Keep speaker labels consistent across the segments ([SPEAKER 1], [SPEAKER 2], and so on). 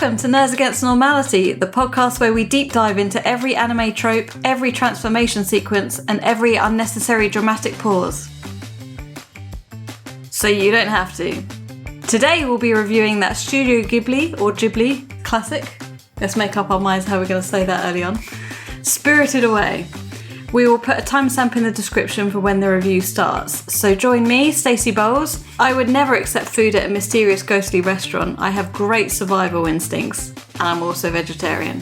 [SPEAKER 1] Welcome to Nerds Against Normality, the podcast where we deep dive into every anime trope, every transformation sequence, and every unnecessary dramatic pause. So you don't have to. Today we'll be reviewing that Studio Ghibli, or Ghibli, classic. Let's make up our minds how we're going to say that early on. Spirited Away. We will put a timestamp in the description for when the review starts. So join me, Stacey Bowles. I would never accept food at a mysterious ghostly restaurant. I have great survival instincts. And I'm also vegetarian.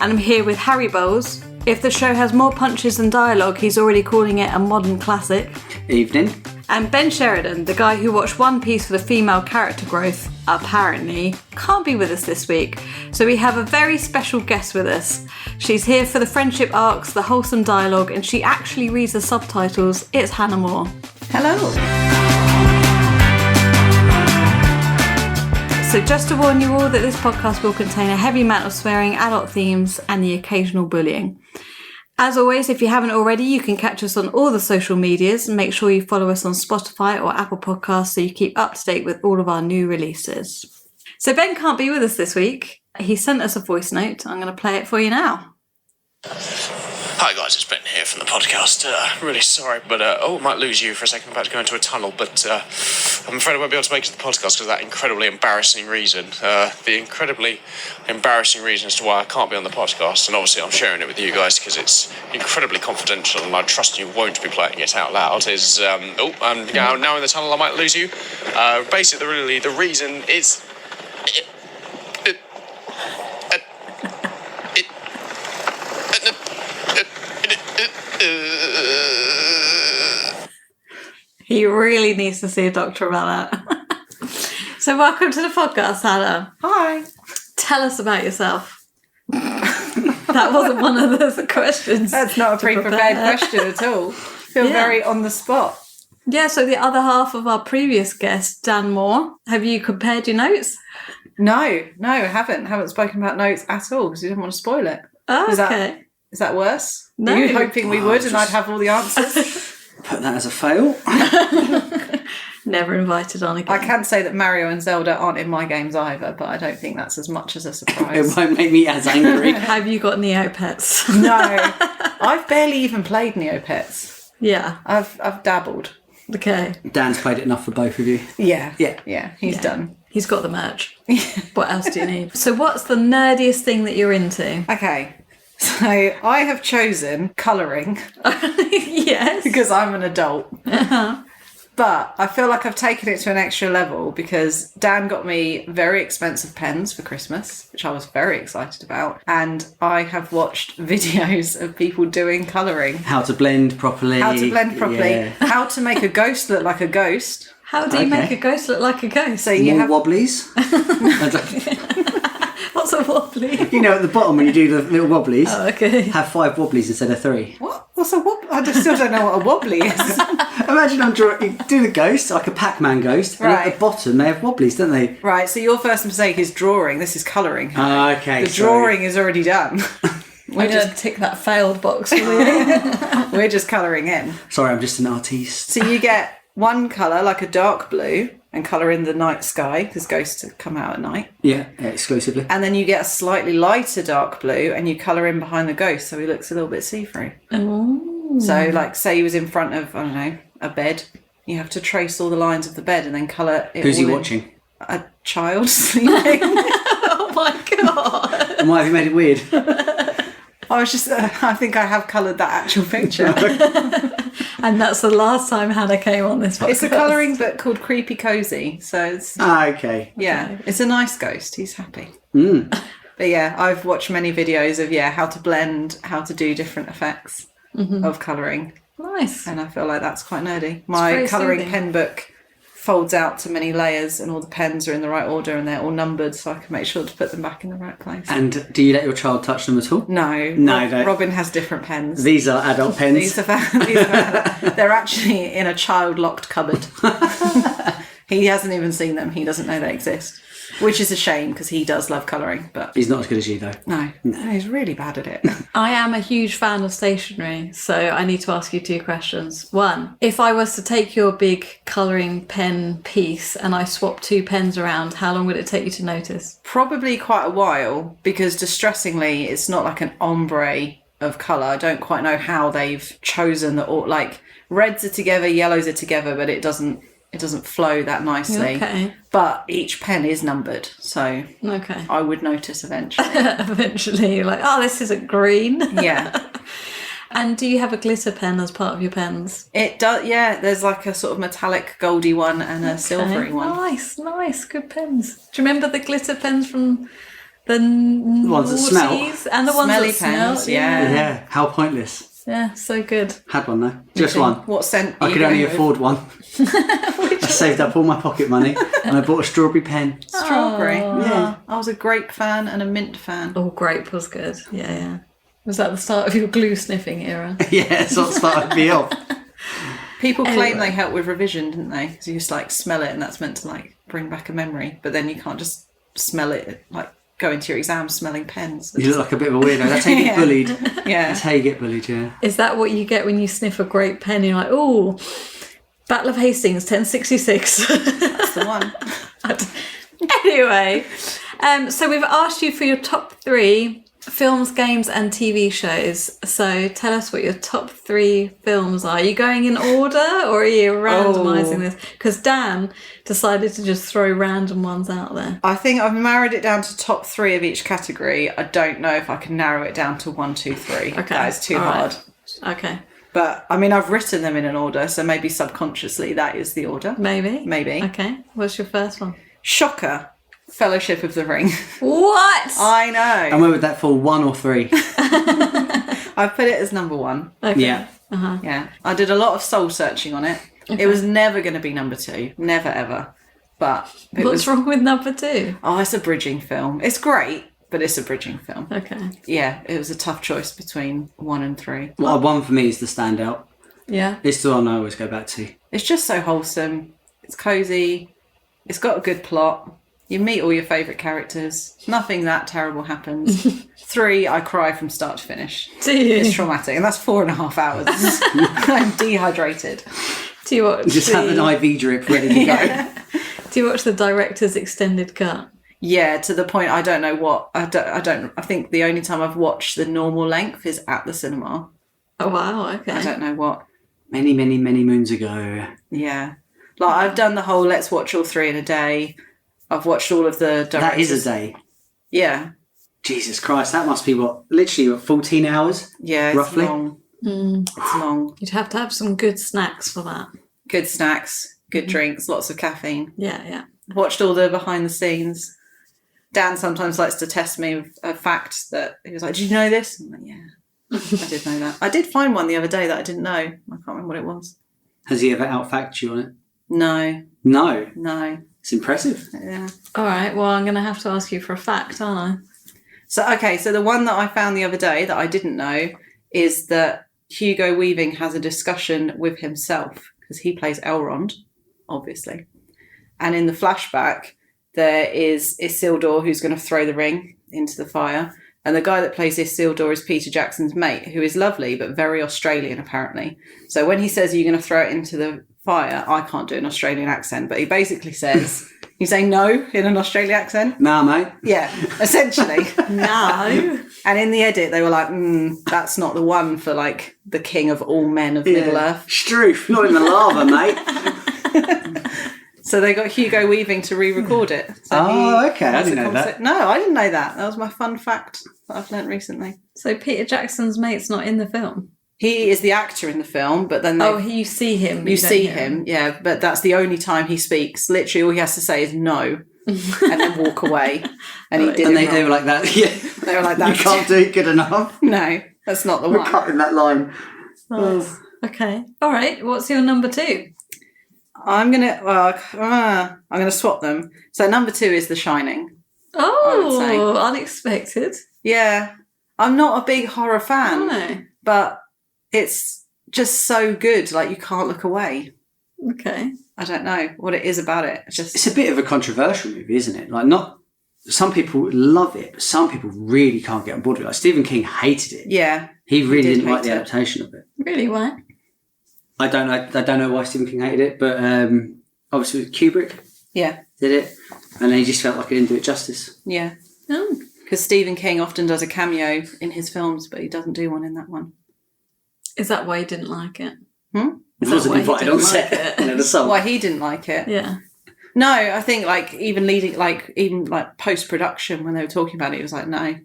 [SPEAKER 1] And I'm here with Harry Bowles. If the show has more punches than dialogue, he's already calling it a modern classic.
[SPEAKER 2] Evening.
[SPEAKER 1] And Ben Sheridan, the guy who watched One Piece for the female character growth, apparently, can't be with us this week. So we have a very special guest with us. She's here for the friendship arcs, the wholesome dialogue, and she actually reads the subtitles. It's Hannah Moore.
[SPEAKER 3] Hello.
[SPEAKER 1] So just to warn you all that this podcast will contain a heavy amount of swearing, adult themes, and the occasional bullying. As always, if you haven't already, you can catch us on all the social medias and make sure you follow us on Spotify or Apple Podcasts so you keep up to date with all of our new releases. So Ben can't be with us this week. He sent us a voice note. I'm going to play it for you now.
[SPEAKER 4] Hi guys, it's Ben here from the podcast. Really sorry, but I might lose you for a second. I'm about to go into a tunnel, but I'm afraid I won't be able to make it to the podcast because of that incredibly embarrassing reason. The incredibly embarrassing reason as to why I can't be on the podcast, and obviously I'm sharing it with you guys because it's incredibly confidential, and I trust you won't be playing it out loud. I'm now in the tunnel. I might lose you. Basically, the reason is.
[SPEAKER 1] He really needs to see a doctor about that. So welcome to the podcast, Hannah.
[SPEAKER 3] Hi.
[SPEAKER 1] Tell us about yourself. That wasn't one of the questions.
[SPEAKER 3] That's not a pre-prepared question at all. Feel very on the spot.
[SPEAKER 1] Yeah, so the other half of our previous guest, Dan Moore, have you compared your notes?
[SPEAKER 3] No, I haven't. Haven't spoken about notes at all because you didn't want to spoil it.
[SPEAKER 1] Oh, okay.
[SPEAKER 3] Is that worse?
[SPEAKER 1] No.
[SPEAKER 3] Were you hoping we would and I'd have all the answers?
[SPEAKER 2] Put that as a fail.
[SPEAKER 1] Never invited on again.
[SPEAKER 3] I can say that Mario and Zelda aren't in my games either, but I don't think that's as much as a surprise.
[SPEAKER 2] It won't make me as angry.
[SPEAKER 1] Have you got Neopets?
[SPEAKER 3] No. I've barely even played Neopets.
[SPEAKER 1] Yeah.
[SPEAKER 3] I've dabbled.
[SPEAKER 1] Okay.
[SPEAKER 2] Dan's played it enough for both of you.
[SPEAKER 3] Yeah.
[SPEAKER 2] Yeah.
[SPEAKER 3] He's done.
[SPEAKER 1] He's got the merch. What else do you need? So what's the nerdiest thing that you're into?
[SPEAKER 3] Okay. So I have chosen colouring.
[SPEAKER 1] Yes.
[SPEAKER 3] Because I'm an adult.
[SPEAKER 1] Uh-huh.
[SPEAKER 3] But I feel like I've taken it to an extra level because Dan got me very expensive pens for Christmas, which I was very excited about. And I have watched videos of people doing colouring.
[SPEAKER 2] How to blend properly.
[SPEAKER 3] Yeah. How to make a ghost look like a ghost.
[SPEAKER 1] How do you make a ghost look like a ghost?
[SPEAKER 3] So you have
[SPEAKER 2] wobblies.
[SPEAKER 1] What's a wobbly?
[SPEAKER 2] You know, at the bottom when you do the little wobblies,
[SPEAKER 1] have
[SPEAKER 2] 5 wobblies instead of 3.
[SPEAKER 3] What? What's a wobbly? I still don't know what a wobbly is.
[SPEAKER 2] Imagine you do the ghost, like a Pac-Man ghost, and at the bottom they have wobblies, don't they?
[SPEAKER 3] Right, so your first mistake is drawing. This is colouring.
[SPEAKER 2] Okay,
[SPEAKER 3] the drawing is already done.
[SPEAKER 1] We're just tick that failed box.
[SPEAKER 3] We're just colouring in.
[SPEAKER 2] Sorry, I'm just an artiste.
[SPEAKER 3] So you get one colour, like a dark blue, and colour in the night sky, because ghosts come out at night.
[SPEAKER 2] Yeah, exclusively.
[SPEAKER 3] And then you get a slightly lighter dark blue, and you colour in behind the ghost, so he looks a little bit see-through.
[SPEAKER 1] Oh.
[SPEAKER 3] So, like, say he was in front of, I don't know, a bed. You have to trace all the lines of the bed and then colour it.
[SPEAKER 2] Who's he watching?
[SPEAKER 3] A child sleeping.
[SPEAKER 1] Oh my god.
[SPEAKER 2] And why have you made it weird?
[SPEAKER 3] I think I have coloured that actual picture.
[SPEAKER 1] And that's the last time Hannah came on this podcast.
[SPEAKER 3] It's a colouring book called Creepy Cozy. So it's...
[SPEAKER 2] okay.
[SPEAKER 3] Yeah, it's a nice ghost. He's happy.
[SPEAKER 2] Mm.
[SPEAKER 3] But yeah, I've watched many videos of, how to blend, how to do different effects of colouring.
[SPEAKER 1] Nice.
[SPEAKER 3] And I feel like that's quite nerdy. My colouring pen book folds out to many layers and all the pens are in the right order and they're all numbered so I can make sure to put them back in the right place.
[SPEAKER 2] And do you let your child touch them at all?
[SPEAKER 3] No.
[SPEAKER 2] No.
[SPEAKER 3] Robin has different pens.
[SPEAKER 2] These are adult pens.
[SPEAKER 3] They're actually in a child-locked cupboard. He hasn't even seen them. He doesn't know they exist, which is a shame because he does love colouring. But
[SPEAKER 2] He's not as good as you, though.
[SPEAKER 3] no, he's really bad at it.
[SPEAKER 1] I am a huge fan of stationery, so I need to ask you 2 questions. 1, if I was to take your big colouring pen piece and I swap 2 pens around, how long would it take you to notice?
[SPEAKER 3] Probably quite a while because, distressingly, it's not like an ombre of colour. I don't quite know how they've chosen the like reds are together, yellows are together, but it doesn't flow that nicely.
[SPEAKER 1] Okay.
[SPEAKER 3] But each pen is numbered, so
[SPEAKER 1] Okay.
[SPEAKER 3] I would notice eventually.
[SPEAKER 1] Eventually, you're like, oh, this isn't green.
[SPEAKER 3] Yeah.
[SPEAKER 1] And do you have a glitter pen as part of your pens?
[SPEAKER 3] It does, yeah. There's like a sort of metallic goldy one and a silvery one.
[SPEAKER 1] Nice, good pens. Do you remember the glitter pens from the
[SPEAKER 2] ones that smell?
[SPEAKER 1] And the ones
[SPEAKER 3] Smelly
[SPEAKER 1] that smell?
[SPEAKER 3] pens, yeah.
[SPEAKER 2] Yeah, how pointless.
[SPEAKER 1] Yeah, so good.
[SPEAKER 2] Had one, though. Just one.
[SPEAKER 3] What scent?
[SPEAKER 2] I could only afford one. I saved up all my pocket money and I bought a strawberry pen.
[SPEAKER 3] Strawberry.
[SPEAKER 2] Yeah.
[SPEAKER 3] I was a grape fan and a mint fan.
[SPEAKER 1] Oh, grape was good. Yeah. Was that the start of your glue sniffing era?
[SPEAKER 2] Yeah, that's what started me off.
[SPEAKER 3] People claim they help with revision, didn't they? Because you just like smell it and that's meant to like bring back a memory. But then you can't just smell it, like go into your exam smelling pens.
[SPEAKER 2] You look like a bit of a weirdo. That's how you get bullied.
[SPEAKER 3] Yeah.
[SPEAKER 2] That's how you get bullied, yeah.
[SPEAKER 1] Is that what you get when you sniff a grape pen? You're like, oh, Battle of Hastings, 1066.
[SPEAKER 3] That's the one.
[SPEAKER 1] Anyway, so we've asked you for your top 3 films, games and TV shows. So tell us what your top 3 films are. Are you going in order or are you randomising this? Because Dan decided to just throw random ones out there.
[SPEAKER 3] I think I've narrowed it down to top 3 of each category. I don't know if I can narrow it down to 1, 2, 3.
[SPEAKER 1] Okay.
[SPEAKER 3] That is too
[SPEAKER 1] All
[SPEAKER 3] hard.
[SPEAKER 1] right. Okay.
[SPEAKER 3] But I mean, I've written them in an order, so maybe subconsciously that is the order.
[SPEAKER 1] Maybe.
[SPEAKER 3] Okay.
[SPEAKER 1] What's your first one?
[SPEAKER 3] Shocker. Fellowship of the Ring.
[SPEAKER 1] What?
[SPEAKER 3] I know.
[SPEAKER 2] And where would that fall, 1 or 3?
[SPEAKER 3] I put it as number 1.
[SPEAKER 1] Okay.
[SPEAKER 2] Yeah.
[SPEAKER 3] Yeah. I did a lot of soul searching on it.
[SPEAKER 1] Okay.
[SPEAKER 3] It was never going to be number 2. Never, ever. But it
[SPEAKER 1] What's wrong with number 2?
[SPEAKER 3] Oh, it's a bridging film. It's great, but it's a bridging film.
[SPEAKER 1] Okay.
[SPEAKER 3] Yeah, it was a tough choice between 1 and 3.
[SPEAKER 2] Well, 1 for me is the standout.
[SPEAKER 1] Yeah.
[SPEAKER 2] It's the one I always go back to.
[SPEAKER 3] It's just so wholesome. It's cosy. It's got a good plot. You meet all your favourite characters. Nothing that terrible happens. 3, I cry from start to finish.
[SPEAKER 1] Do you?
[SPEAKER 3] It's traumatic, and that's 4.5 hours. I'm dehydrated.
[SPEAKER 1] Do you watch
[SPEAKER 2] Just have an IV drip ready to go.
[SPEAKER 1] Do you watch the director's extended cut?
[SPEAKER 3] Yeah, to the point I don't know what I think the only time I've watched the normal length is at the cinema.
[SPEAKER 1] Oh wow, okay.
[SPEAKER 3] I don't know what.
[SPEAKER 2] Many, many, many moons ago.
[SPEAKER 3] Yeah. Like I've done the whole let's watch all 3 in a day. I've watched all of the directors.
[SPEAKER 2] That is a day.
[SPEAKER 3] Yeah.
[SPEAKER 2] Jesus Christ, that must be literally 14 hours?
[SPEAKER 3] Yeah, it's
[SPEAKER 2] roughly?
[SPEAKER 3] long. It's long.
[SPEAKER 1] You'd have to have some good snacks for that.
[SPEAKER 3] Good snacks, good drinks, lots of caffeine.
[SPEAKER 1] Yeah.
[SPEAKER 3] Watched all the behind the scenes. Dan sometimes likes to test me with a fact that he was like, "Did you know this?" I'm like, "Yeah, I did know that." I did find one the other day that I didn't know. I can't remember what it was.
[SPEAKER 2] Has he ever outfacted you on it?
[SPEAKER 3] No.
[SPEAKER 2] No. It's impressive.
[SPEAKER 3] Yeah.
[SPEAKER 1] All right, well, I'm going to have to ask you for a fact, aren't
[SPEAKER 3] So the one that I found the other day that I didn't know is that Hugo Weaving has a discussion with himself because he plays Elrond, obviously. And in the flashback, there is Isildur who's going to throw the ring into the fire. And the guy that plays Isildur is Peter Jackson's mate, who is lovely, but very Australian, apparently. So when he says, "Are you going to throw it into the fire?" I can't do an Australian accent, but he basically says, you say no in an Australian accent?
[SPEAKER 2] Nah, mate.
[SPEAKER 3] Yeah, essentially.
[SPEAKER 1] I? No.
[SPEAKER 3] And in the edit, they were like, that's not the one for, like, the king of all men of Middle-earth.
[SPEAKER 2] Struth, not in the lava, mate.
[SPEAKER 3] So they got Hugo Weaving to re-record it. So
[SPEAKER 2] okay. I didn't know that.
[SPEAKER 3] No, I didn't know that. That was my fun fact that I've learnt recently.
[SPEAKER 1] So Peter Jackson's mate's not in the film?
[SPEAKER 3] He is the actor in the film, but then
[SPEAKER 1] you see him.
[SPEAKER 3] you
[SPEAKER 1] don't
[SPEAKER 3] see
[SPEAKER 1] hear
[SPEAKER 3] him, yeah, but that's the only time he speaks. Literally, all he has to say is no, and then walk away. And he did.
[SPEAKER 2] And
[SPEAKER 3] it
[SPEAKER 2] they were
[SPEAKER 3] wrong.
[SPEAKER 2] like that. Yeah.
[SPEAKER 3] They were like that.
[SPEAKER 2] You can't do it good enough.
[SPEAKER 3] No, that's not the
[SPEAKER 2] We're
[SPEAKER 3] one.
[SPEAKER 2] cutting that line.
[SPEAKER 1] Nice. Okay. All right. What's your number 2?
[SPEAKER 3] I'm gonna swap them. So number 2 is The Shining.
[SPEAKER 1] Oh, unexpected.
[SPEAKER 3] Yeah, I'm not a big horror fan,
[SPEAKER 1] No.
[SPEAKER 3] but it's just so good. Like you can't look away.
[SPEAKER 1] Okay.
[SPEAKER 3] I don't know what it is about it.
[SPEAKER 2] It's a bit of a controversial movie, isn't it? Like, not some people love it, but some people really can't get on board with it. Like Stephen King hated it.
[SPEAKER 3] Yeah,
[SPEAKER 2] he really didn't like the adaptation of it.
[SPEAKER 1] Really, why?
[SPEAKER 2] I don't know why Stephen King hated it, but obviously Kubrick did it, and he just felt like he didn't do it justice.
[SPEAKER 3] Yeah.
[SPEAKER 1] Oh.
[SPEAKER 3] Because Stephen King often does a cameo in his films, but he doesn't do one in that one.
[SPEAKER 1] Is that why he didn't like it?
[SPEAKER 2] He wasn't invited on set.
[SPEAKER 3] Why he didn't like it?
[SPEAKER 1] Yeah.
[SPEAKER 3] No, I think like even post production when they were talking about it, he was like, no.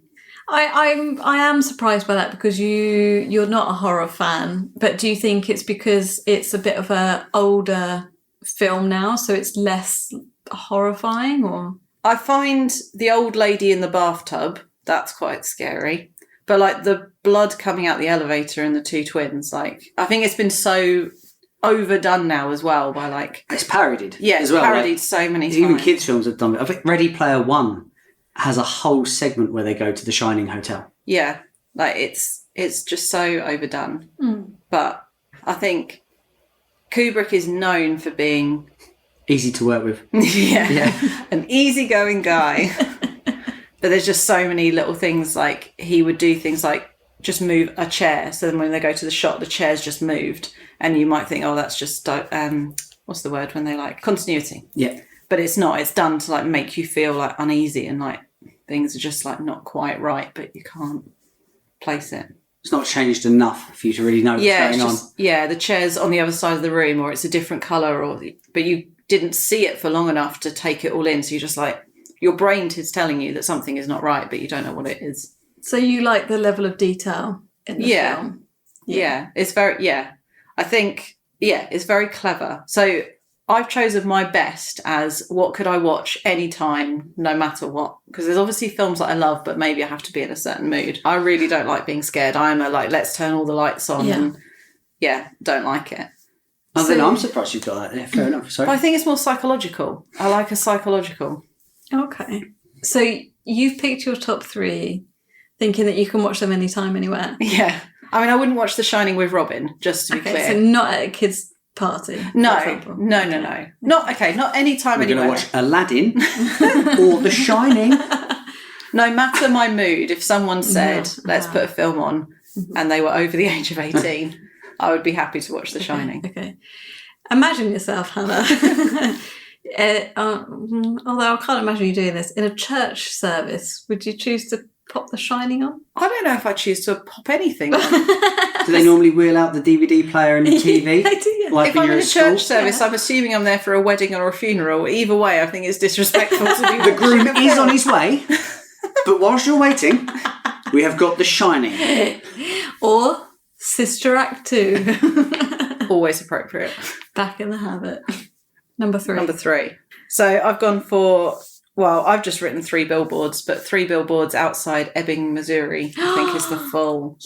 [SPEAKER 1] I am surprised by that because you're not a horror fan, but do you think it's because it's a bit of a older film now, so it's less horrifying, or?
[SPEAKER 3] I find the old lady in the bathtub, that's quite scary. But like the blood coming out the elevator and the two twins, like I think it's been so overdone now as well by like
[SPEAKER 2] it's parodied.
[SPEAKER 3] Yeah, it's parodied so many times.
[SPEAKER 2] Even kids' films have done it. I think Ready Player One has a whole segment where they go to the Shining Hotel.
[SPEAKER 3] Yeah, like it's just so overdone. But I think Kubrick is known for being
[SPEAKER 2] easy to work with.
[SPEAKER 3] An easygoing guy. But there's just so many little things, like he would do things like just move a chair. So then when they go to the shot, the chair's just moved. And you might think, oh, that's just, what's the word when they like continuity?
[SPEAKER 2] Yeah.
[SPEAKER 3] But it's not. It's done to like make you feel like uneasy and like things are just like not quite right, but you can't place it.
[SPEAKER 2] It's not changed enough for you to really know what's going on.
[SPEAKER 3] Yeah, the chair's on the other side of the room or it's a different colour, but you didn't see it for long enough to take it all in. So you're just like, your brain is telling you that something is not right, but you don't know what it is.
[SPEAKER 1] So you like the level of detail in the film?
[SPEAKER 3] Yeah. It's very, I think, it's very clever. So I've chosen my best as what could I watch anytime, no matter what. Because there's obviously films that I love, but maybe I have to be in a certain mood. I really don't like being scared. I'm let's turn all the lights on and don't like it.
[SPEAKER 2] Oh, then I'm surprised you've got that. Yeah, fair enough. Sorry.
[SPEAKER 3] But I think it's more psychological. I like a psychological.
[SPEAKER 1] Okay. So you've picked your top 3 thinking that you can watch them anytime, anywhere.
[SPEAKER 3] Yeah. I mean, I wouldn't watch The Shining with Robin, just to be clear.
[SPEAKER 1] So not at a kid's party,
[SPEAKER 3] No. Not anytime,
[SPEAKER 2] We're
[SPEAKER 3] anywhere.
[SPEAKER 2] going to watch Aladdin or The Shining.
[SPEAKER 3] No matter my mood, if someone said, let's put a film on, and they were over the age of 18, I would be happy to watch The Shining.
[SPEAKER 1] Okay. Imagine yourself, Hannah. Although I can't imagine you doing this in a church service, would you choose to pop The Shining on?
[SPEAKER 3] I don't know if I choose to pop anything on.
[SPEAKER 2] Do they normally wheel out the DVD player and the TV?
[SPEAKER 1] They do, yeah.
[SPEAKER 2] Like
[SPEAKER 3] If I'm in a
[SPEAKER 2] school?
[SPEAKER 3] church service, I'm assuming I'm there for a wedding or a funeral. Either way, I think it's disrespectful to be
[SPEAKER 2] The groom is on his way, but whilst you're waiting, we have got The Shining.
[SPEAKER 1] Or Sister Act 2.
[SPEAKER 3] Always appropriate.
[SPEAKER 1] Back in the habit. Number 3.
[SPEAKER 3] So I've gone for, I've just written 3 billboards, but 3 billboards outside Ebbing, Missouri, I think is the full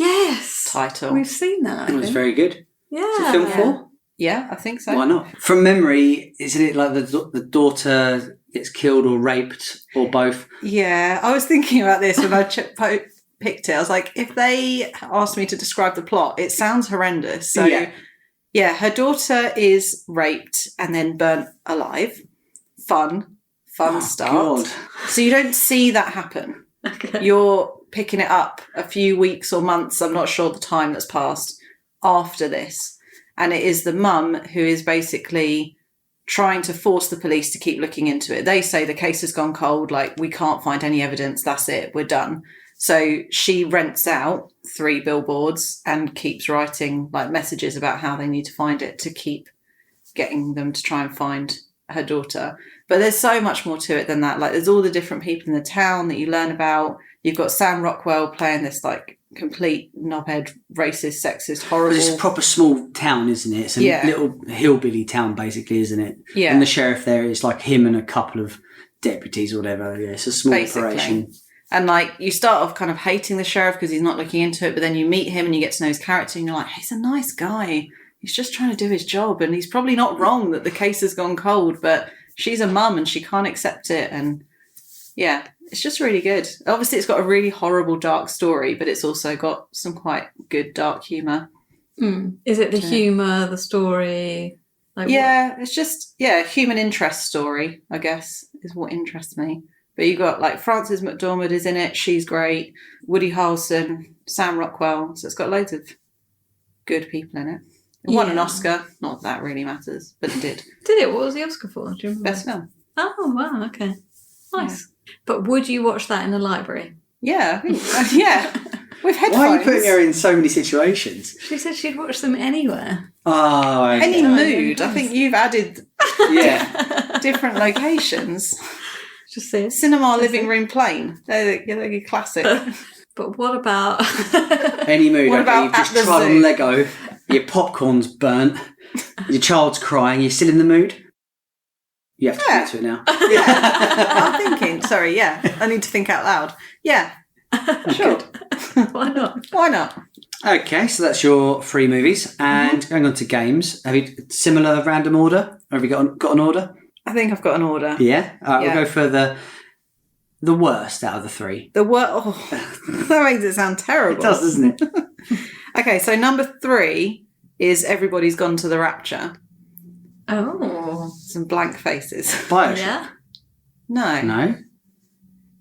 [SPEAKER 3] title.
[SPEAKER 1] We've seen that.
[SPEAKER 2] It was very good.
[SPEAKER 1] Yeah.
[SPEAKER 2] Is it film 4?
[SPEAKER 3] Yeah, I think so.
[SPEAKER 2] Why not? From memory, isn't it like the daughter gets killed or raped or both?
[SPEAKER 3] Yeah, I was thinking about this when I picked it. I was like, if they asked me to describe the plot, it sounds horrendous. So, yeah, her daughter is raped and then burnt alive. Fun start.
[SPEAKER 2] God.
[SPEAKER 3] So you don't see that happen.
[SPEAKER 1] Okay.
[SPEAKER 3] You're picking it up a few weeks or months, I'm not sure the time that's passed, after this. And it is the mum who is basically trying to force the police to keep looking into it. They say the case has gone cold, like we can't find any evidence, that's it, we're done. So she rents out 3 billboards and keeps writing like messages about how they need to find it to keep getting them to try and find her daughter. But there's so much more to it than that. Like there's all the different people in the town that you learn about. You've got Sam Rockwell playing this like complete knobhead, racist, sexist, horrible.
[SPEAKER 2] It's a proper small town, isn't it? It's a little hillbilly town, basically, isn't it?
[SPEAKER 3] Yeah.
[SPEAKER 2] And the sheriff there is like him and a couple of deputies or whatever. Yeah, it's a small operation.
[SPEAKER 3] And like you start off kind of hating the sheriff because he's not looking into it, but then you meet him and you get to know his character and you're like, he's a nice guy. He's just trying to do his job and he's probably not wrong that the case has gone cold, but she's a mum and she can't accept it. And yeah, it's just really good. Obviously, it's got a really horrible, dark story, but it's also got some quite good dark humour.
[SPEAKER 1] Is it the humour, the story, Like,
[SPEAKER 3] it's just human interest story, I guess, is what interests me. But you got like Frances McDormand is in it, she's great. Woody Harrelson, Sam Rockwell, so it's got loads of good people in it. It won an Oscar, not that really matters, but it did.
[SPEAKER 1] Did it? What was the Oscar for? Do you remember?
[SPEAKER 3] Best film.
[SPEAKER 1] Oh wow, okay, nice. Yeah. But would you watch that in the library?
[SPEAKER 3] Yeah, I think, yeah. With headphones.
[SPEAKER 2] Why are you putting her in so many situations?
[SPEAKER 1] She said she'd watch them anywhere.
[SPEAKER 2] Oh, okay.
[SPEAKER 3] Any mood. I think you've added different locations.
[SPEAKER 1] Just see
[SPEAKER 3] cinema, living room, plane. They're classic.
[SPEAKER 1] But what about
[SPEAKER 2] any mood?
[SPEAKER 3] What about
[SPEAKER 2] you've just tried on Lego, your popcorn's burnt, your child's crying, you're still in the mood? You have to commit to it now.
[SPEAKER 3] I'm thinking. Sorry, I need to think out loud. Yeah. Sure.
[SPEAKER 1] Why not?
[SPEAKER 3] Why not?
[SPEAKER 2] Okay, so that's your 3 movies. And going on to games, have you similar random order? Have you got an order?
[SPEAKER 3] I think I've got an order.
[SPEAKER 2] Yeah? All right, we'll go for the worst out of the 3.
[SPEAKER 3] The worst? Oh, that makes it sound terrible.
[SPEAKER 2] It does, doesn't it?
[SPEAKER 3] Okay, so number 3 is Everybody's Gone to the Rapture.
[SPEAKER 1] Oh.
[SPEAKER 3] Some blank faces.
[SPEAKER 2] BioShock?
[SPEAKER 1] Yeah?
[SPEAKER 3] No.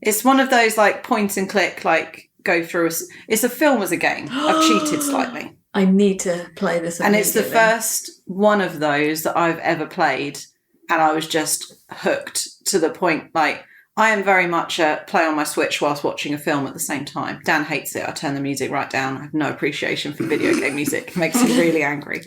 [SPEAKER 3] It's one of those like point and click, like go through. It's a film as a game. I've cheated slightly.
[SPEAKER 1] I need to play this
[SPEAKER 3] and it's the first one of those that I've ever played, and I was just hooked to the point. Like, I am very much a play on my Switch whilst watching a film at the same time. Dan hates it. I turn the music right down. I have no appreciation for video game music. It makes him really angry.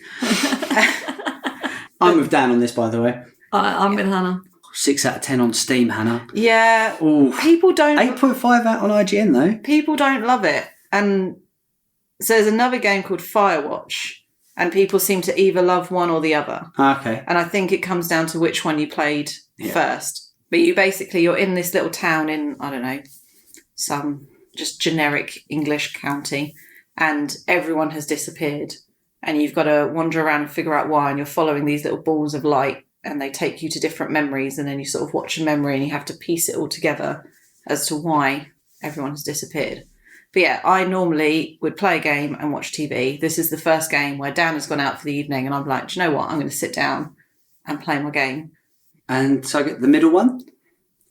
[SPEAKER 2] I'm with Dan on this, by the way.
[SPEAKER 1] I'm with Hannah.
[SPEAKER 2] 6 out of 10 on Steam, Hannah.
[SPEAKER 3] Yeah.
[SPEAKER 2] Ooh.
[SPEAKER 3] People don't...
[SPEAKER 2] 8.5 out on IGN, though.
[SPEAKER 3] People don't love it. And so there's another game called Firewatch, and people seem to either love one or the other.
[SPEAKER 2] Okay.
[SPEAKER 3] And I think it comes down to which one you played first. But you're in this little town in, I don't know, some just generic English county, and everyone has disappeared. And you've got to wander around and figure out why, and you're following these little balls of light, and they take you to different memories, and then you sort of watch a memory and you have to piece it all together as to why everyone has disappeared. But yeah, I normally would play a game and watch TV. This is the first game where Dan has gone out for the evening and I'm like, do you know what? I'm going to sit down and play my game.
[SPEAKER 2] And so I get the middle one?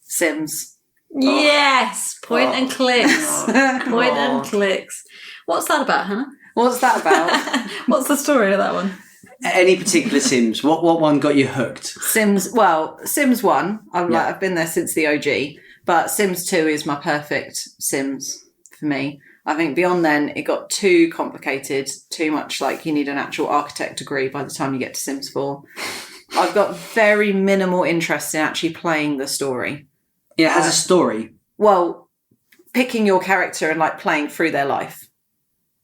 [SPEAKER 3] Sims.
[SPEAKER 1] Yes! Point and clicks. Point and clicks. What's that about, Hannah?
[SPEAKER 3] What's that about?
[SPEAKER 1] What's the story of that one?
[SPEAKER 2] Any particular Sims? What one got you hooked?
[SPEAKER 3] Sims 1. I've been there since the OG, but Sims 2 is my perfect Sims for me. I think beyond then it got too complicated, too much like you need an actual architect degree by the time you get to Sims 4. I've got very minimal interest in actually playing the story.
[SPEAKER 2] Yeah, it has a story.
[SPEAKER 3] Well, picking your character and like playing through their life.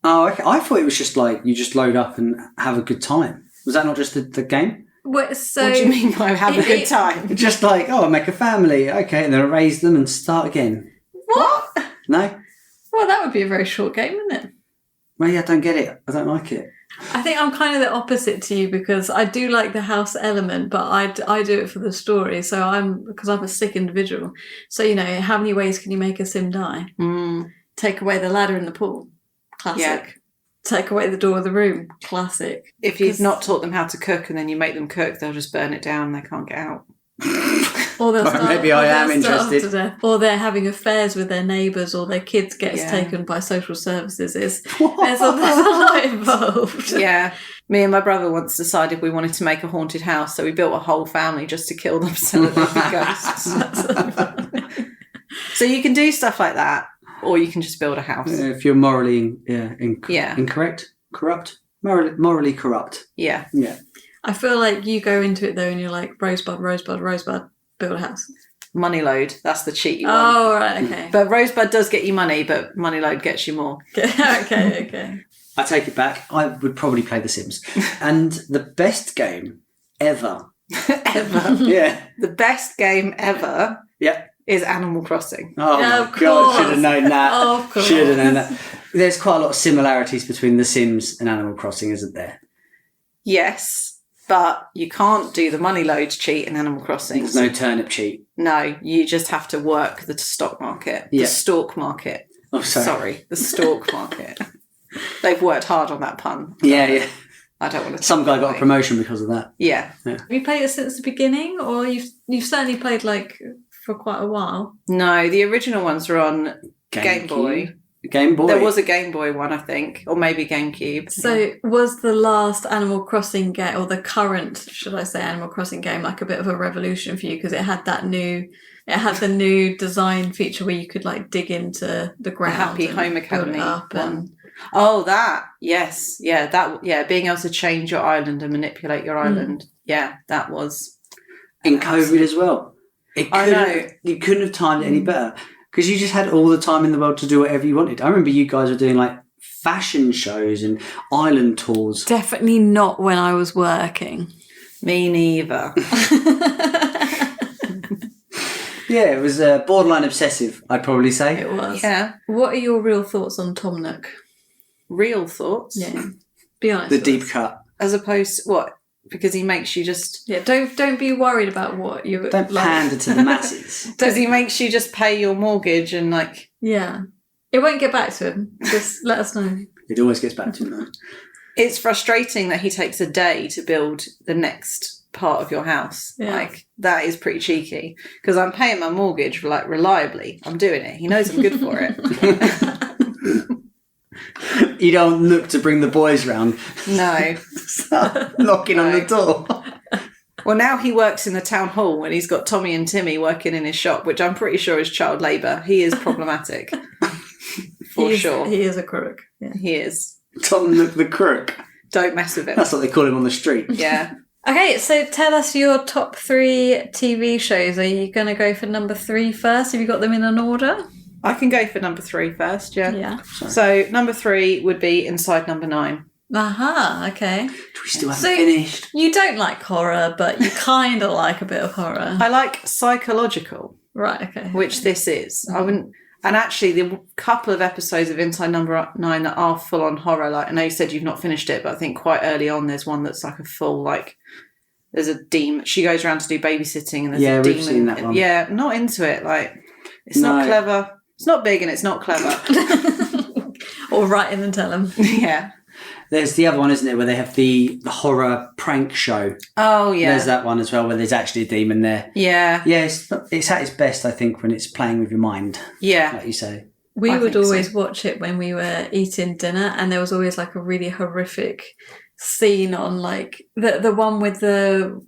[SPEAKER 2] Oh, okay. I thought it was just like you just load up and have a good time. Was that not just the game?
[SPEAKER 3] What do you mean by have a good time?
[SPEAKER 2] Just like, I make a family, okay, and then raise them and start again.
[SPEAKER 1] What?
[SPEAKER 2] No?
[SPEAKER 1] Well, that would be a very short game, wouldn't it?
[SPEAKER 2] Well, yeah, I don't get it. I don't like it.
[SPEAKER 1] I think I'm kind of the opposite to you because I do like the house element, but I do it for the story. So because I'm a sick individual. So, how many ways can you make a sim die? Take away the ladder in the pool. Classic. Yeah. Take away the door of the room. Classic.
[SPEAKER 3] If you've not taught them how to cook and then you make them cook, they'll just burn it down and they can't get out.
[SPEAKER 1] Or they'll starve,
[SPEAKER 2] maybe I am interested.
[SPEAKER 1] Or they're having affairs with their neighbours, or their kids gets taken by social services. There's a lot involved.
[SPEAKER 3] Yeah. Me and my brother once decided we wanted to make a haunted house, so we built a whole family just to kill them so that they'd be ghosts. So you can do stuff like that, or you can just build a house.
[SPEAKER 2] If you're morally incorrect, corrupt, morally corrupt.
[SPEAKER 3] Yeah.
[SPEAKER 2] Yeah.
[SPEAKER 1] I feel like you go into it though and you're like, Rosebud, Rosebud, Rosebud, build a house.
[SPEAKER 3] Money load, that's the cheat you want.
[SPEAKER 1] Oh, right, okay.
[SPEAKER 3] But Rosebud does get you money, but money load gets you more.
[SPEAKER 1] Okay.
[SPEAKER 2] I take it back. I would probably play The Sims. And the best game ever. Yeah.
[SPEAKER 3] The best game ever is Animal Crossing.
[SPEAKER 2] Oh, my God, should have known that.
[SPEAKER 1] Of course.
[SPEAKER 2] Should have known that. There's quite a lot of similarities between The Sims and Animal Crossing, isn't there?
[SPEAKER 3] Yes. But you can't do the money load cheat in Animal Crossing.
[SPEAKER 2] There's no turnip cheat.
[SPEAKER 3] No, you just have to work the stock market. The stalk market.
[SPEAKER 2] Oh, sorry.
[SPEAKER 3] The stalk market. They've worked hard on that pun.
[SPEAKER 2] Yeah.
[SPEAKER 3] I don't want to.
[SPEAKER 2] Some guy got a promotion because of that.
[SPEAKER 3] Yeah.
[SPEAKER 1] Have you played it since the beginning, or you've certainly played like for quite a while?
[SPEAKER 3] No, the original ones were on Game Boy.
[SPEAKER 2] Game Boy.
[SPEAKER 3] There was a Game Boy one, I think, or maybe GameCube.
[SPEAKER 1] So was the last Animal Crossing game, or the current, should I say, Animal Crossing game, like a bit of a revolution for you because it had the new design feature where you could like dig into the ground.
[SPEAKER 3] Happy Home Academy
[SPEAKER 1] up
[SPEAKER 3] one. Oh, that. Yes. Yeah, being able to change your island and manipulate your island. Yeah, that was...
[SPEAKER 2] In COVID as well.
[SPEAKER 3] I know.
[SPEAKER 2] You couldn't have timed it any better because you just had all the time in the world to do whatever you wanted. I remember you guys were doing like fashion shows and island tours.
[SPEAKER 1] Definitely not when I was working.
[SPEAKER 3] Me neither.
[SPEAKER 2] Yeah, it was borderline obsessive, I'd probably say.
[SPEAKER 1] It was.
[SPEAKER 3] Yeah.
[SPEAKER 1] What are your real thoughts on Tom Nook?
[SPEAKER 3] Real thoughts?
[SPEAKER 1] Yeah. Be honest.
[SPEAKER 2] The
[SPEAKER 1] with
[SPEAKER 2] deep
[SPEAKER 1] us.
[SPEAKER 2] cut.
[SPEAKER 3] As opposed to what? Because he makes you just...
[SPEAKER 1] Yeah, don't be worried about what you...
[SPEAKER 2] Don't pander to the masses.
[SPEAKER 3] Does he makes you just pay your mortgage and like...
[SPEAKER 1] Yeah. It won't get back to him. Just let us know.
[SPEAKER 2] It always gets back to him though.
[SPEAKER 3] It's frustrating that he takes a day to build the next part of your house.
[SPEAKER 1] Yeah.
[SPEAKER 3] Like, that is pretty cheeky. Because I'm paying my mortgage like reliably. I'm doing it. He knows I'm good for it.
[SPEAKER 2] You don't look to bring the boys round.
[SPEAKER 3] No.
[SPEAKER 2] Start knocking on the door.
[SPEAKER 3] Well, now he works in the town hall and he's got Tommy and Timmy working in his shop, which I'm pretty sure is child labour. He is problematic. Sure.
[SPEAKER 1] He is a crook. Yeah.
[SPEAKER 3] He is.
[SPEAKER 2] Tom Nook the crook.
[SPEAKER 3] Don't mess with him.
[SPEAKER 2] That's what they call him on the street.
[SPEAKER 3] Yeah.
[SPEAKER 1] Okay, so tell us your top 3 TV shows. Are you going to go for number 3 first? Have you got them in an order?
[SPEAKER 3] I can go for number 3 first, yeah.
[SPEAKER 1] Yeah.
[SPEAKER 3] So number 3 would be Inside Number 9.
[SPEAKER 1] Aha, okay.
[SPEAKER 2] We still haven't finished.
[SPEAKER 1] You don't like horror, but you kind of like a bit of horror.
[SPEAKER 3] I like psychological,
[SPEAKER 1] Right, okay.
[SPEAKER 3] which this is. I wouldn't... And actually, the couple of episodes of Inside Number 9 that are full-on horror, like I know you said you've not finished it, but I think quite early on there's one that's like a full, like, there's a demon. She goes around to do babysitting and there's a demon.
[SPEAKER 2] Yeah, we've seen that one.
[SPEAKER 3] Yeah, not into it. Like, it's not clever. It's not big and it's not clever.
[SPEAKER 1] Or write in and tell them.
[SPEAKER 3] Yeah.
[SPEAKER 2] There's the other one, isn't it, where they have the horror prank show.
[SPEAKER 3] Oh, yeah.
[SPEAKER 2] There's that one as well, where there's actually a demon there.
[SPEAKER 3] Yeah.
[SPEAKER 2] Yeah, it's at its best, I think, when it's playing with your mind,
[SPEAKER 3] Yeah.
[SPEAKER 2] like you say.
[SPEAKER 1] We would
[SPEAKER 3] think
[SPEAKER 1] always
[SPEAKER 3] so.
[SPEAKER 1] watch it when we were eating dinner, and there was always like a really horrific scene on like the one with the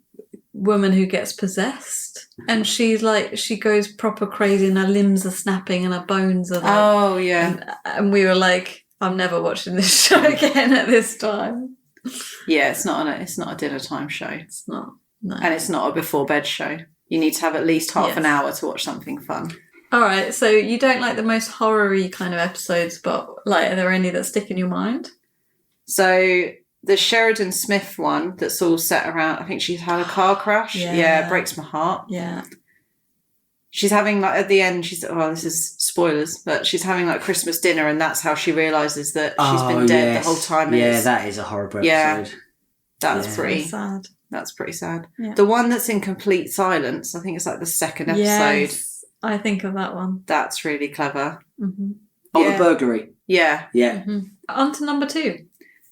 [SPEAKER 1] woman who gets possessed, and she's like, she goes proper crazy and her limbs are snapping and her bones are like,
[SPEAKER 3] Oh, yeah.
[SPEAKER 1] and we were like, I'm never watching this show again at this time.
[SPEAKER 3] Yeah, it's not a dinner time show.
[SPEAKER 1] It's not. No.
[SPEAKER 3] And it's not a before bed show. You need to have at least half an hour to watch something fun.
[SPEAKER 1] All right, so you don't like the most horror-y kind of episodes, but like, are there any that stick in your mind?
[SPEAKER 3] So the Sheridan Smith one that's all set around, I think she's had a car crash. Yeah, it breaks my heart.
[SPEAKER 1] Yeah.
[SPEAKER 3] She's having like at the end, this is spoilers, but she's having like Christmas dinner and that's how she realises that she's been dead the whole time.
[SPEAKER 2] Yeah, that is a horrible episode.
[SPEAKER 3] Yeah. That's
[SPEAKER 1] Pretty sad.
[SPEAKER 3] That's pretty sad.
[SPEAKER 1] Yeah.
[SPEAKER 3] The one that's in complete silence, I think it's like the second episode.
[SPEAKER 1] Yes, I think of that one.
[SPEAKER 3] That's really clever.
[SPEAKER 1] Mm-hmm.
[SPEAKER 2] Oh,
[SPEAKER 3] Yeah.
[SPEAKER 2] the burglary.
[SPEAKER 3] Yeah.
[SPEAKER 2] Yeah.
[SPEAKER 1] Mm-hmm. On to number 2.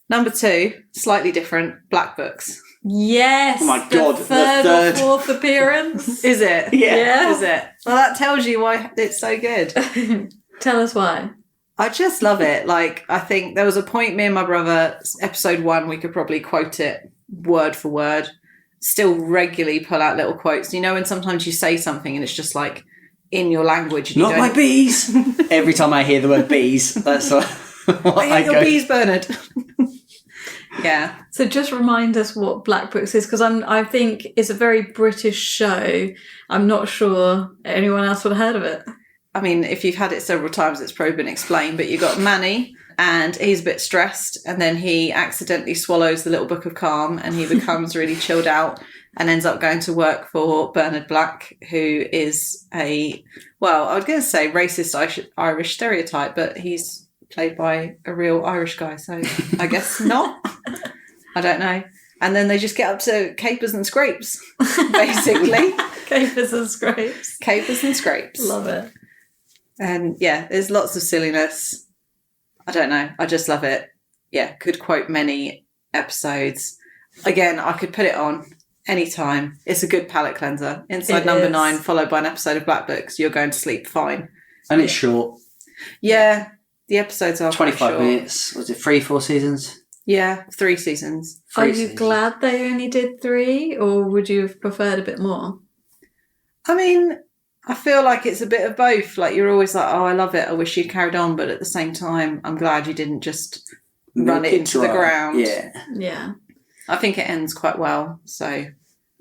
[SPEAKER 3] Number 2, slightly different, Black Books.
[SPEAKER 1] Yes.
[SPEAKER 2] Oh my God,
[SPEAKER 1] The third
[SPEAKER 2] the third.
[SPEAKER 1] or 4th appearance.
[SPEAKER 3] Is it?
[SPEAKER 1] Yeah.
[SPEAKER 3] Is it? Well, that tells you why it's so good.
[SPEAKER 1] Tell us why.
[SPEAKER 3] I just love it. Like, I think there was a point, me and my brother, episode 1, we could probably quote it word for word. Still regularly pull out little quotes. You know, when sometimes you say something and it's just like in your language. And
[SPEAKER 2] Not my bees. Every time I hear the word bees, that's what
[SPEAKER 3] I hate your bees, Bernard. Yeah.
[SPEAKER 1] So just remind us what Black Books is, because I think it's a very British show. I'm not sure anyone else would have heard of it.
[SPEAKER 3] I mean, if you've had it several times, it's probably been explained, but you got Manny and he's a bit stressed and then he accidentally swallows the little book of calm and he becomes really chilled out and ends up going to work for Bernard Black, who is I was going to say racist Irish stereotype, but he's played by a real Irish guy, so I guess not. I don't know. And then they just get up to capers and scrapes, basically.
[SPEAKER 1] Capers and scrapes.
[SPEAKER 3] Capers and scrapes.
[SPEAKER 1] Love it.
[SPEAKER 3] And yeah, there's lots of silliness. I don't know. I just love it. Yeah, could quote many episodes. Again, I could put it on anytime. It's a good palate cleanser. Inside number 9, followed by an episode of Black Books. You're going to sleep fine.
[SPEAKER 2] And it's short.
[SPEAKER 3] Yeah, the episodes are
[SPEAKER 2] 25 minutes. Was it 3-4 seasons?
[SPEAKER 3] Yeah, 3 seasons.
[SPEAKER 1] Are you glad they only did 3, or would you have preferred a bit more?
[SPEAKER 3] I mean, I feel like it's a bit of both. Like, you're always like, oh, I love it. I wish you'd carried on. But at the same time, I'm glad you didn't just run it into the ground.
[SPEAKER 2] Yeah.
[SPEAKER 1] Yeah.
[SPEAKER 3] I think it ends quite well. So,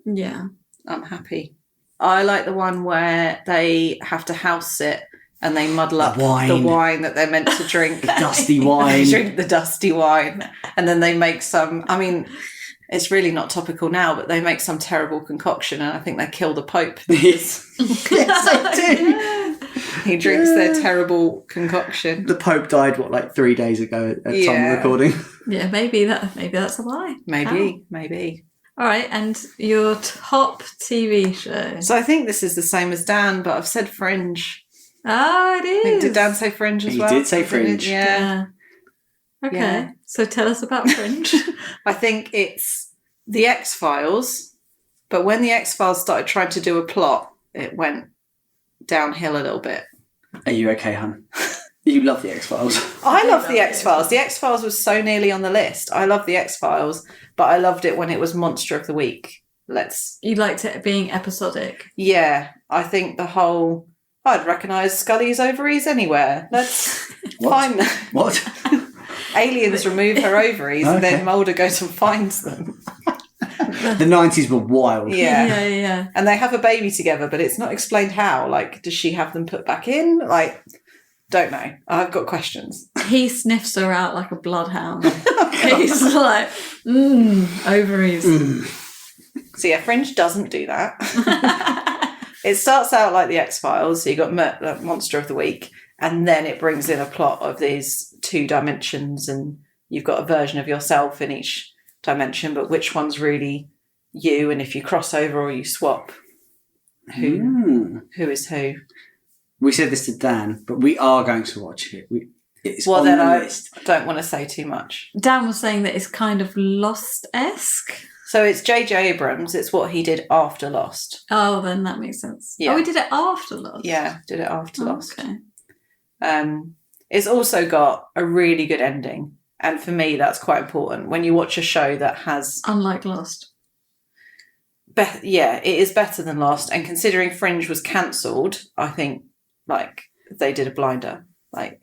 [SPEAKER 1] yeah,
[SPEAKER 3] I'm happy. I like the one where they have to house sit and they muddle up the wine that they're meant to drink.
[SPEAKER 2] The dusty wine.
[SPEAKER 3] They drink the dusty wine. And then they make some, I mean, it's really not topical now, but they make some terrible concoction and I think they kill the Pope.
[SPEAKER 2] Yes. Yes, they do.
[SPEAKER 3] He drinks their terrible concoction.
[SPEAKER 2] The Pope died, 3 days ago at time of recording?
[SPEAKER 1] Yeah, maybe that's a lie.
[SPEAKER 3] Maybe.
[SPEAKER 1] All right, and your top TV show.
[SPEAKER 3] So I think this is the same as Dan, but I've said Fringe.
[SPEAKER 1] Oh, it is.
[SPEAKER 3] Did Dan say Fringe as well?
[SPEAKER 2] He did say Fringe.
[SPEAKER 3] Yeah.
[SPEAKER 1] Okay,
[SPEAKER 3] Yeah.
[SPEAKER 1] so tell us about Fringe.
[SPEAKER 3] I think it's the X-Files, but when the X-Files started trying to do a plot, it went downhill a little bit.
[SPEAKER 2] Are you okay, hun? You love the X-Files.
[SPEAKER 3] I love the X-Files. The X-Files was so nearly on the list. I love the X-Files, but I loved it when it was Monster of the Week.
[SPEAKER 1] You liked it being episodic.
[SPEAKER 3] Yeah, I think the whole... I'd recognise Scully's ovaries anywhere. Let's find them.
[SPEAKER 2] What?
[SPEAKER 3] Aliens remove her ovaries and then Mulder goes and finds them.
[SPEAKER 2] The 90s were wild.
[SPEAKER 3] Yeah. And they have a baby together, but it's not explained how. Like, does she have them put back in? Like, don't know. I've got questions.
[SPEAKER 1] He sniffs her out like a bloodhound. He's like, ovaries.
[SPEAKER 3] So yeah, Fringe doesn't do that. It starts out like the X-Files, so you got Monster of the Week, and then it brings in a plot of these 2 dimensions, and you've got a version of yourself in each dimension, but which one's really you, and if you cross over or you swap, who is who?
[SPEAKER 2] We said this to Dan, but we are going to watch it. It's
[SPEAKER 3] well,
[SPEAKER 2] on
[SPEAKER 3] then
[SPEAKER 2] the
[SPEAKER 3] I
[SPEAKER 2] list.
[SPEAKER 3] don't want to say too much.
[SPEAKER 1] Dan was saying that it's kind of Lost-esque.
[SPEAKER 3] So it's J.J. Abrams. It's what he did after Lost.
[SPEAKER 1] Oh, then that makes sense.
[SPEAKER 3] Yeah.
[SPEAKER 1] Oh, we did it after Lost?
[SPEAKER 3] Yeah, did it after Lost.
[SPEAKER 1] Okay.
[SPEAKER 3] It's also got a really good ending. And for me, that's quite important. When you watch a show that has...
[SPEAKER 1] Unlike Lost.
[SPEAKER 3] Yeah, it is better than Lost. And considering Fringe was cancelled, I think, they did a blinder.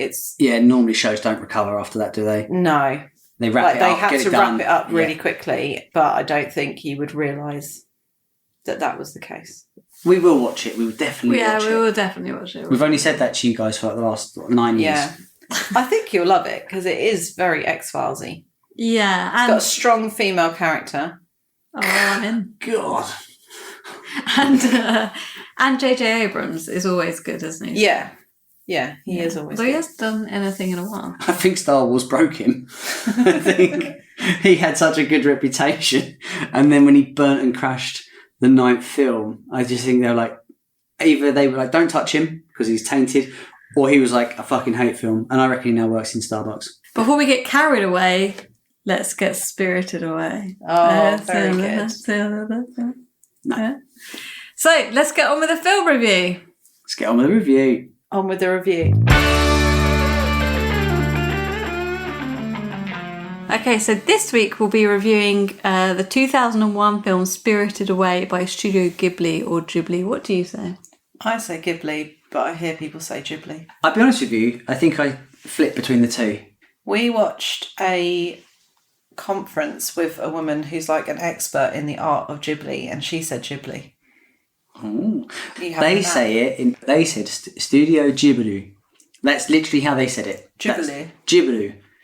[SPEAKER 3] It's...
[SPEAKER 2] Yeah, normally shows don't recover after that, do they?
[SPEAKER 3] No.
[SPEAKER 2] They wrap it up,
[SPEAKER 3] They had
[SPEAKER 2] get
[SPEAKER 3] to
[SPEAKER 2] it done.
[SPEAKER 3] wrap it up really quickly, but I don't think you would realise that was the case.
[SPEAKER 2] We will watch it. We will definitely watch it.
[SPEAKER 1] Yeah, we will definitely watch it.
[SPEAKER 2] We've only said that to you guys for the last 9 years.
[SPEAKER 3] Yeah. I think you'll love it, because it is very X-Files-y.
[SPEAKER 1] Yeah.
[SPEAKER 3] It's got a strong female character.
[SPEAKER 1] Oh, I'm in.
[SPEAKER 2] God.
[SPEAKER 1] And J.J. Abrams is always good, isn't he?
[SPEAKER 3] Yeah. Yeah, he is always
[SPEAKER 1] Though
[SPEAKER 3] good.
[SPEAKER 1] he hasn't done anything in a while.
[SPEAKER 2] I think Star Wars broke him. I think he had such a good reputation. And then when he burnt and crashed the 9th film, I just think they're like, either they were like, don't touch him because he's tainted, or he was like, I fucking hate film. And I reckon he now works in Starbucks.
[SPEAKER 1] Before we get carried away, let's get spirited away.
[SPEAKER 3] Oh, very good.
[SPEAKER 2] No.
[SPEAKER 1] So let's get on with the film review.
[SPEAKER 2] Let's get on with the review.
[SPEAKER 3] On with the review.
[SPEAKER 1] Okay, so this week we'll be reviewing the 2001 film Spirited Away by Studio Ghibli or Ghibli. What do you say?
[SPEAKER 3] I say Ghibli, but I hear people say Ghibli.
[SPEAKER 2] I'll be honest with you, I think I flip between the two.
[SPEAKER 3] We watched a conference with a woman who's like an expert in the art of Ghibli, and she said Ghibli.
[SPEAKER 2] Oh. They said Studio Ghibli. That's literally how they said it.
[SPEAKER 3] Ghibli.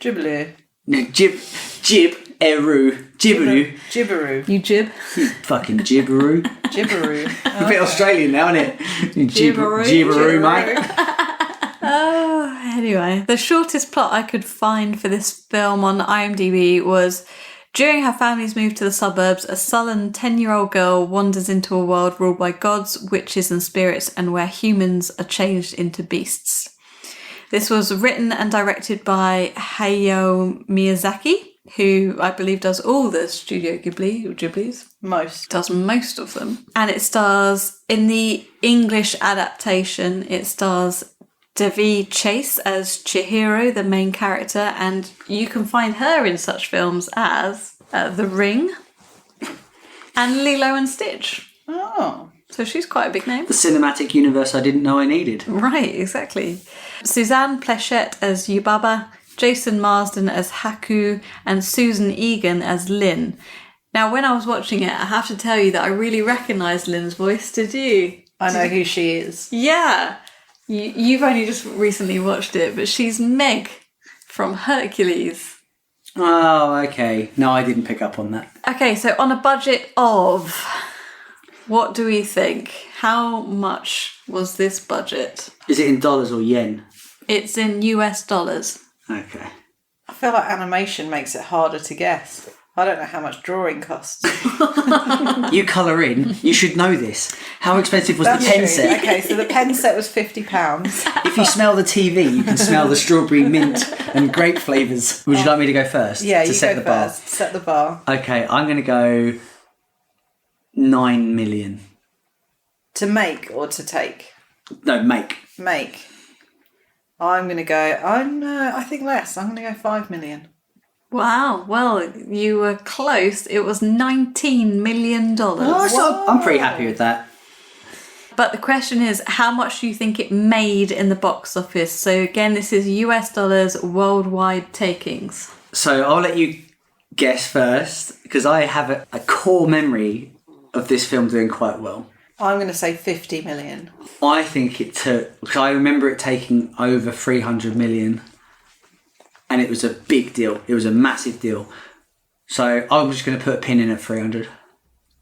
[SPEAKER 2] Ghibli. No, Gibberoo.
[SPEAKER 1] You jib?
[SPEAKER 2] Fucking Gibberoo.
[SPEAKER 3] Gibberoo.
[SPEAKER 2] A bit Australian now, isn't it? Gibberoo, mate.
[SPEAKER 1] Oh, anyway. The shortest plot I could find for this film on IMDb was... During her family's move to the suburbs, a sullen 10-year-old girl wanders into a world ruled by gods, witches and spirits, and where humans are changed into beasts. This was written and directed by Hayao Miyazaki, who I believe does all the Studio Ghiblis.
[SPEAKER 3] Most.
[SPEAKER 1] Does most of them. And it stars, in the English adaptation, it stars Devi Chase as Chihiro, the main character, and you can find her in such films as The Ring and Lilo and Stitch.
[SPEAKER 3] Oh.
[SPEAKER 1] So she's quite a big name.
[SPEAKER 2] The cinematic universe I didn't know I needed.
[SPEAKER 1] Right, exactly. Suzanne Pleshette as Yubaba, Jason Marsden as Haku, and Susan Egan as Lynn. Now, when I was watching it, I have to tell you that I really recognised Lynn's voice. Did you?
[SPEAKER 3] I know who she is.
[SPEAKER 1] Yeah. You've only just recently watched it, but she's Meg from Hercules.
[SPEAKER 2] Oh, okay. No, I didn't pick up on that.
[SPEAKER 1] Okay, so on a budget of... What do we think? How much was this budget?
[SPEAKER 2] Is it in dollars or yen?
[SPEAKER 1] It's in US dollars.
[SPEAKER 2] Okay.
[SPEAKER 3] I feel like animation makes it harder to guess. I don't know how much drawing costs.
[SPEAKER 2] You colour in. You should know this. How expensive was the pen
[SPEAKER 3] true.
[SPEAKER 2] set?
[SPEAKER 3] Okay, so the pen set was £50.
[SPEAKER 2] If you smell the TV, you can smell the strawberry mint and grape flavours. Would you like me to go first?
[SPEAKER 3] Yeah,
[SPEAKER 2] to
[SPEAKER 3] you
[SPEAKER 2] set
[SPEAKER 3] go
[SPEAKER 2] the bar?
[SPEAKER 3] first. Set the bar.
[SPEAKER 2] Okay, I'm going to go 9 million.
[SPEAKER 3] To make or to take?
[SPEAKER 2] No, make.
[SPEAKER 3] Make. I'm going to go... I think less. I'm going to go 5 million.
[SPEAKER 1] Wow, well, you were close. It was $19 million.
[SPEAKER 2] Oh, so I'm pretty happy with that.
[SPEAKER 1] But the question is, how much do you think it made in the box office? So again, this is US dollars worldwide takings.
[SPEAKER 2] So I'll let you guess first, because I have a core memory of this film doing quite well.
[SPEAKER 3] I'm going to say 50 million.
[SPEAKER 2] I think it took, because I remember it taking over 300 million, and it was a big deal. It was a massive deal. So I'm just going to put a pin in at 300,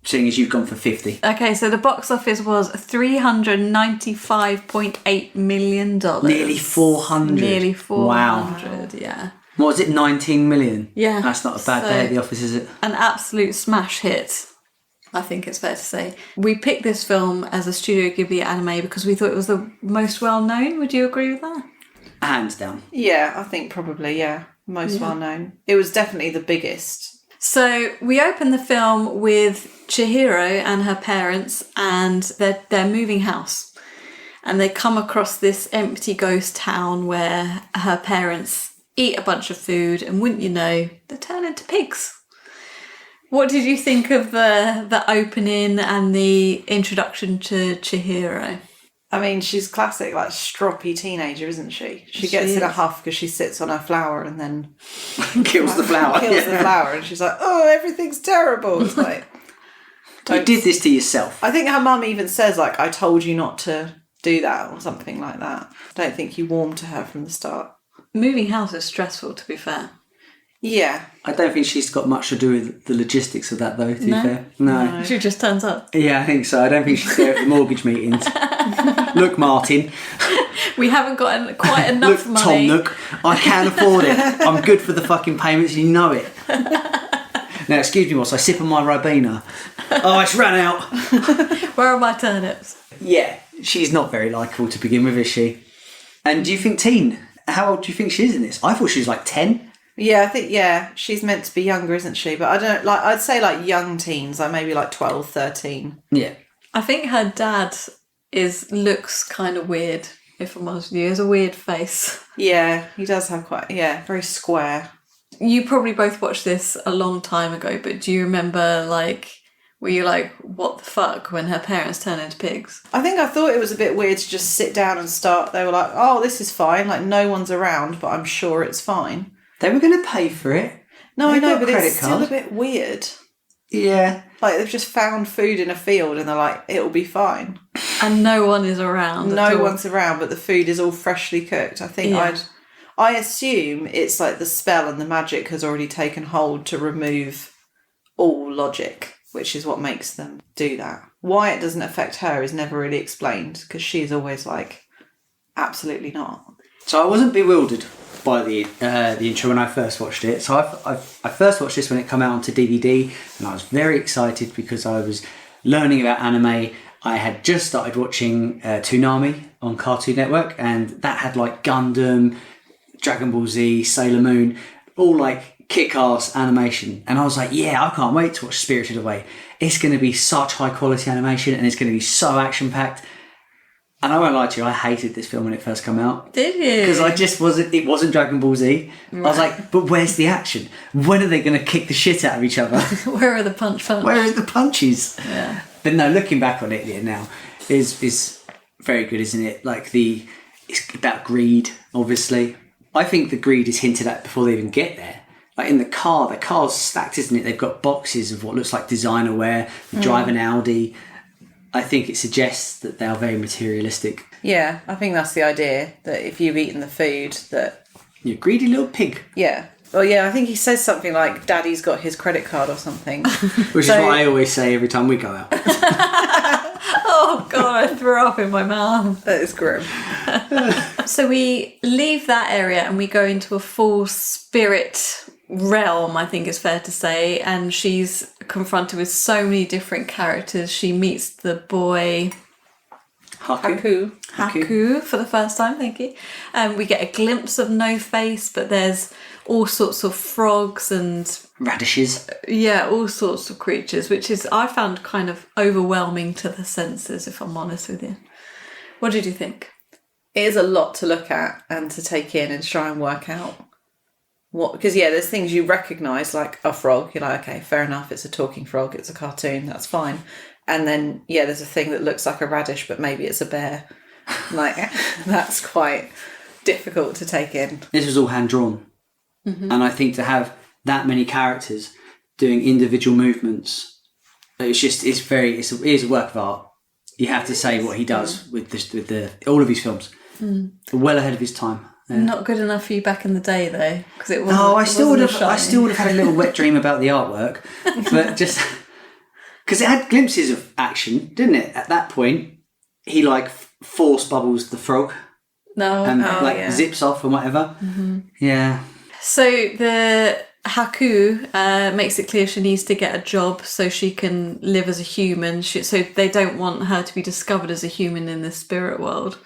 [SPEAKER 2] seeing as you've gone for 50.
[SPEAKER 1] Okay, so the box office was $395.8 million.
[SPEAKER 2] Nearly 400.
[SPEAKER 1] Nearly 400,
[SPEAKER 2] Wow.
[SPEAKER 1] yeah.
[SPEAKER 2] What was it, 19 million?
[SPEAKER 1] Yeah.
[SPEAKER 2] That's not a bad day at the office, is it?
[SPEAKER 1] An absolute smash hit, I think it's fair to say. We picked this film as a Studio Ghibli anime because we thought it was the most well-known. Would you agree with that?
[SPEAKER 2] Hands down.
[SPEAKER 3] Yeah, I think probably, yeah. Most well known. It was definitely the biggest.
[SPEAKER 1] So we open the film with Chihiro and her parents and their moving house. And they come across this empty ghost town where her parents eat a bunch of food and wouldn't you know, they turn into pigs. What did you think of the opening and the introduction to Chihiro?
[SPEAKER 3] I mean, she's classic, like, stroppy teenager, isn't she? She gets in a huff because she sits on her flower and then...
[SPEAKER 2] Kills the flower.
[SPEAKER 3] Kills the flower, and she's like, oh, everything's terrible. It's like...
[SPEAKER 2] You did this to yourself.
[SPEAKER 3] I think her mum even says, like, I told you not to do that, or something like that. I don't think you warmed to her from the start.
[SPEAKER 1] Moving house is stressful, to be fair.
[SPEAKER 3] Yeah.
[SPEAKER 2] I don't think she's got much to do with the logistics of that, though, to be fair. No.
[SPEAKER 1] She just turns up.
[SPEAKER 2] Yeah, I think so. I don't think she's there at the mortgage meetings. Look, Martin.
[SPEAKER 1] We haven't got quite enough
[SPEAKER 2] Look,
[SPEAKER 1] money.
[SPEAKER 2] Tom Nook. I can afford it. I'm good for the fucking payments, you know it. Now, excuse me whilst I sip on my Ribena. Oh, it's ran out.
[SPEAKER 1] Where are my turnips?
[SPEAKER 2] Yeah, she's not very likeable to begin with, is she? And do you think teen? How old do you think she is in this? I thought she was like 10.
[SPEAKER 3] Yeah, I think, she's meant to be younger, isn't she? But I don't, like, I'd say, like, young teens, like maybe, like, 12, 13.
[SPEAKER 2] Yeah.
[SPEAKER 1] I think her dad looks kind of weird, if I'm honest with you. He has a weird face.
[SPEAKER 3] Yeah, he does have quite, very square.
[SPEAKER 1] You probably both watched this a long time ago, but do you remember, like, were you like, what the fuck, when her parents turn into pigs?
[SPEAKER 3] I think I thought it was a bit weird to just sit down and start. They were like, oh, this is fine. Like, no one's around, but I'm sure it's fine.
[SPEAKER 2] They were going to pay for it.
[SPEAKER 3] No, I
[SPEAKER 2] They've
[SPEAKER 3] know,
[SPEAKER 2] got a
[SPEAKER 3] but it's
[SPEAKER 2] credit
[SPEAKER 3] still
[SPEAKER 2] card.
[SPEAKER 3] a bit weird.
[SPEAKER 2] Yeah.
[SPEAKER 3] Like, they've just found food in a field and they're like, it'll be fine.
[SPEAKER 1] And no one is around.
[SPEAKER 3] No one's around, but the food is all freshly cooked. I think I assume it's like the spell and the magic has already taken hold to remove all logic, which is what makes them do that. Why it doesn't affect her is never really explained, because she's always like, absolutely not.
[SPEAKER 2] So I wasn't bewildered by the intro when I first watched it. So I first watched this when it came out onto DVD, and I was very excited because I was learning about anime. I had just started watching Toonami on Cartoon Network, and that had like Gundam, Dragon Ball Z, Sailor Moon, all like kick-ass animation, and I was like, yeah, I can't wait to watch Spirited Away. It's going to be such high quality animation, and it's going to be so action packed. And I won't lie to you, I hated this film when it first came out.
[SPEAKER 1] Did you?
[SPEAKER 2] Because it wasn't Dragon Ball Z. Right. I was like, but where's the action? When are they going to kick the shit out of each other?
[SPEAKER 1] Where are the punch?
[SPEAKER 2] Where are the punches?
[SPEAKER 1] Yeah.
[SPEAKER 2] But no, looking back on it now is very good, isn't it? Like it's about greed, obviously. I think the greed is hinted at before they even get there. Like in the car's stacked, isn't it? They've got boxes of what looks like designer wear. They drive an Audi. I think it suggests that they are very materialistic.
[SPEAKER 3] Yeah, I think that's the idea, that if you've eaten the food, that...
[SPEAKER 2] You greedy little pig.
[SPEAKER 3] Yeah. Well, yeah, I think he says something like, Daddy's got his credit card or something.
[SPEAKER 2] Which is what I always say every time we go out.
[SPEAKER 1] Oh, God, I threw up in my mouth.
[SPEAKER 3] That is grim.
[SPEAKER 1] So we leave that area and we go into a full spirit realm, I think is fair to say, and she's confronted with so many different characters. She meets the boy Haku for the first time, thank you. We get a glimpse of No Face, but there's all sorts of frogs and
[SPEAKER 2] radishes.
[SPEAKER 1] Yeah, all sorts of creatures, which is, I found kind of overwhelming to the senses, if I'm honest with you. What did you think?
[SPEAKER 3] It is a lot to look at and to take in and try and work out what, because yeah, there's things you recognise, like a frog. You're like, okay, fair enough, it's a talking frog, it's a cartoon, that's fine. And then yeah, there's a thing that looks like a radish, but maybe it's a bear. Like that's quite difficult to take in.
[SPEAKER 2] This was all hand drawn, and I think to have that many characters doing individual movements, it is a work of art. You have to say what he does with all of his films. Well ahead of his time. Yeah.
[SPEAKER 1] Not good enough for you back in the day, though, because it wasn't.
[SPEAKER 2] No, I still would have had a little wet dream about the artwork, but just because it had glimpses of action, didn't it? At that point, he like force bubbles the frog, and zips off and whatever. Mm-hmm. Yeah.
[SPEAKER 1] So the Haku makes it clear she needs to get a job so she can live as a human. So they don't want her to be discovered as a human in the spirit world.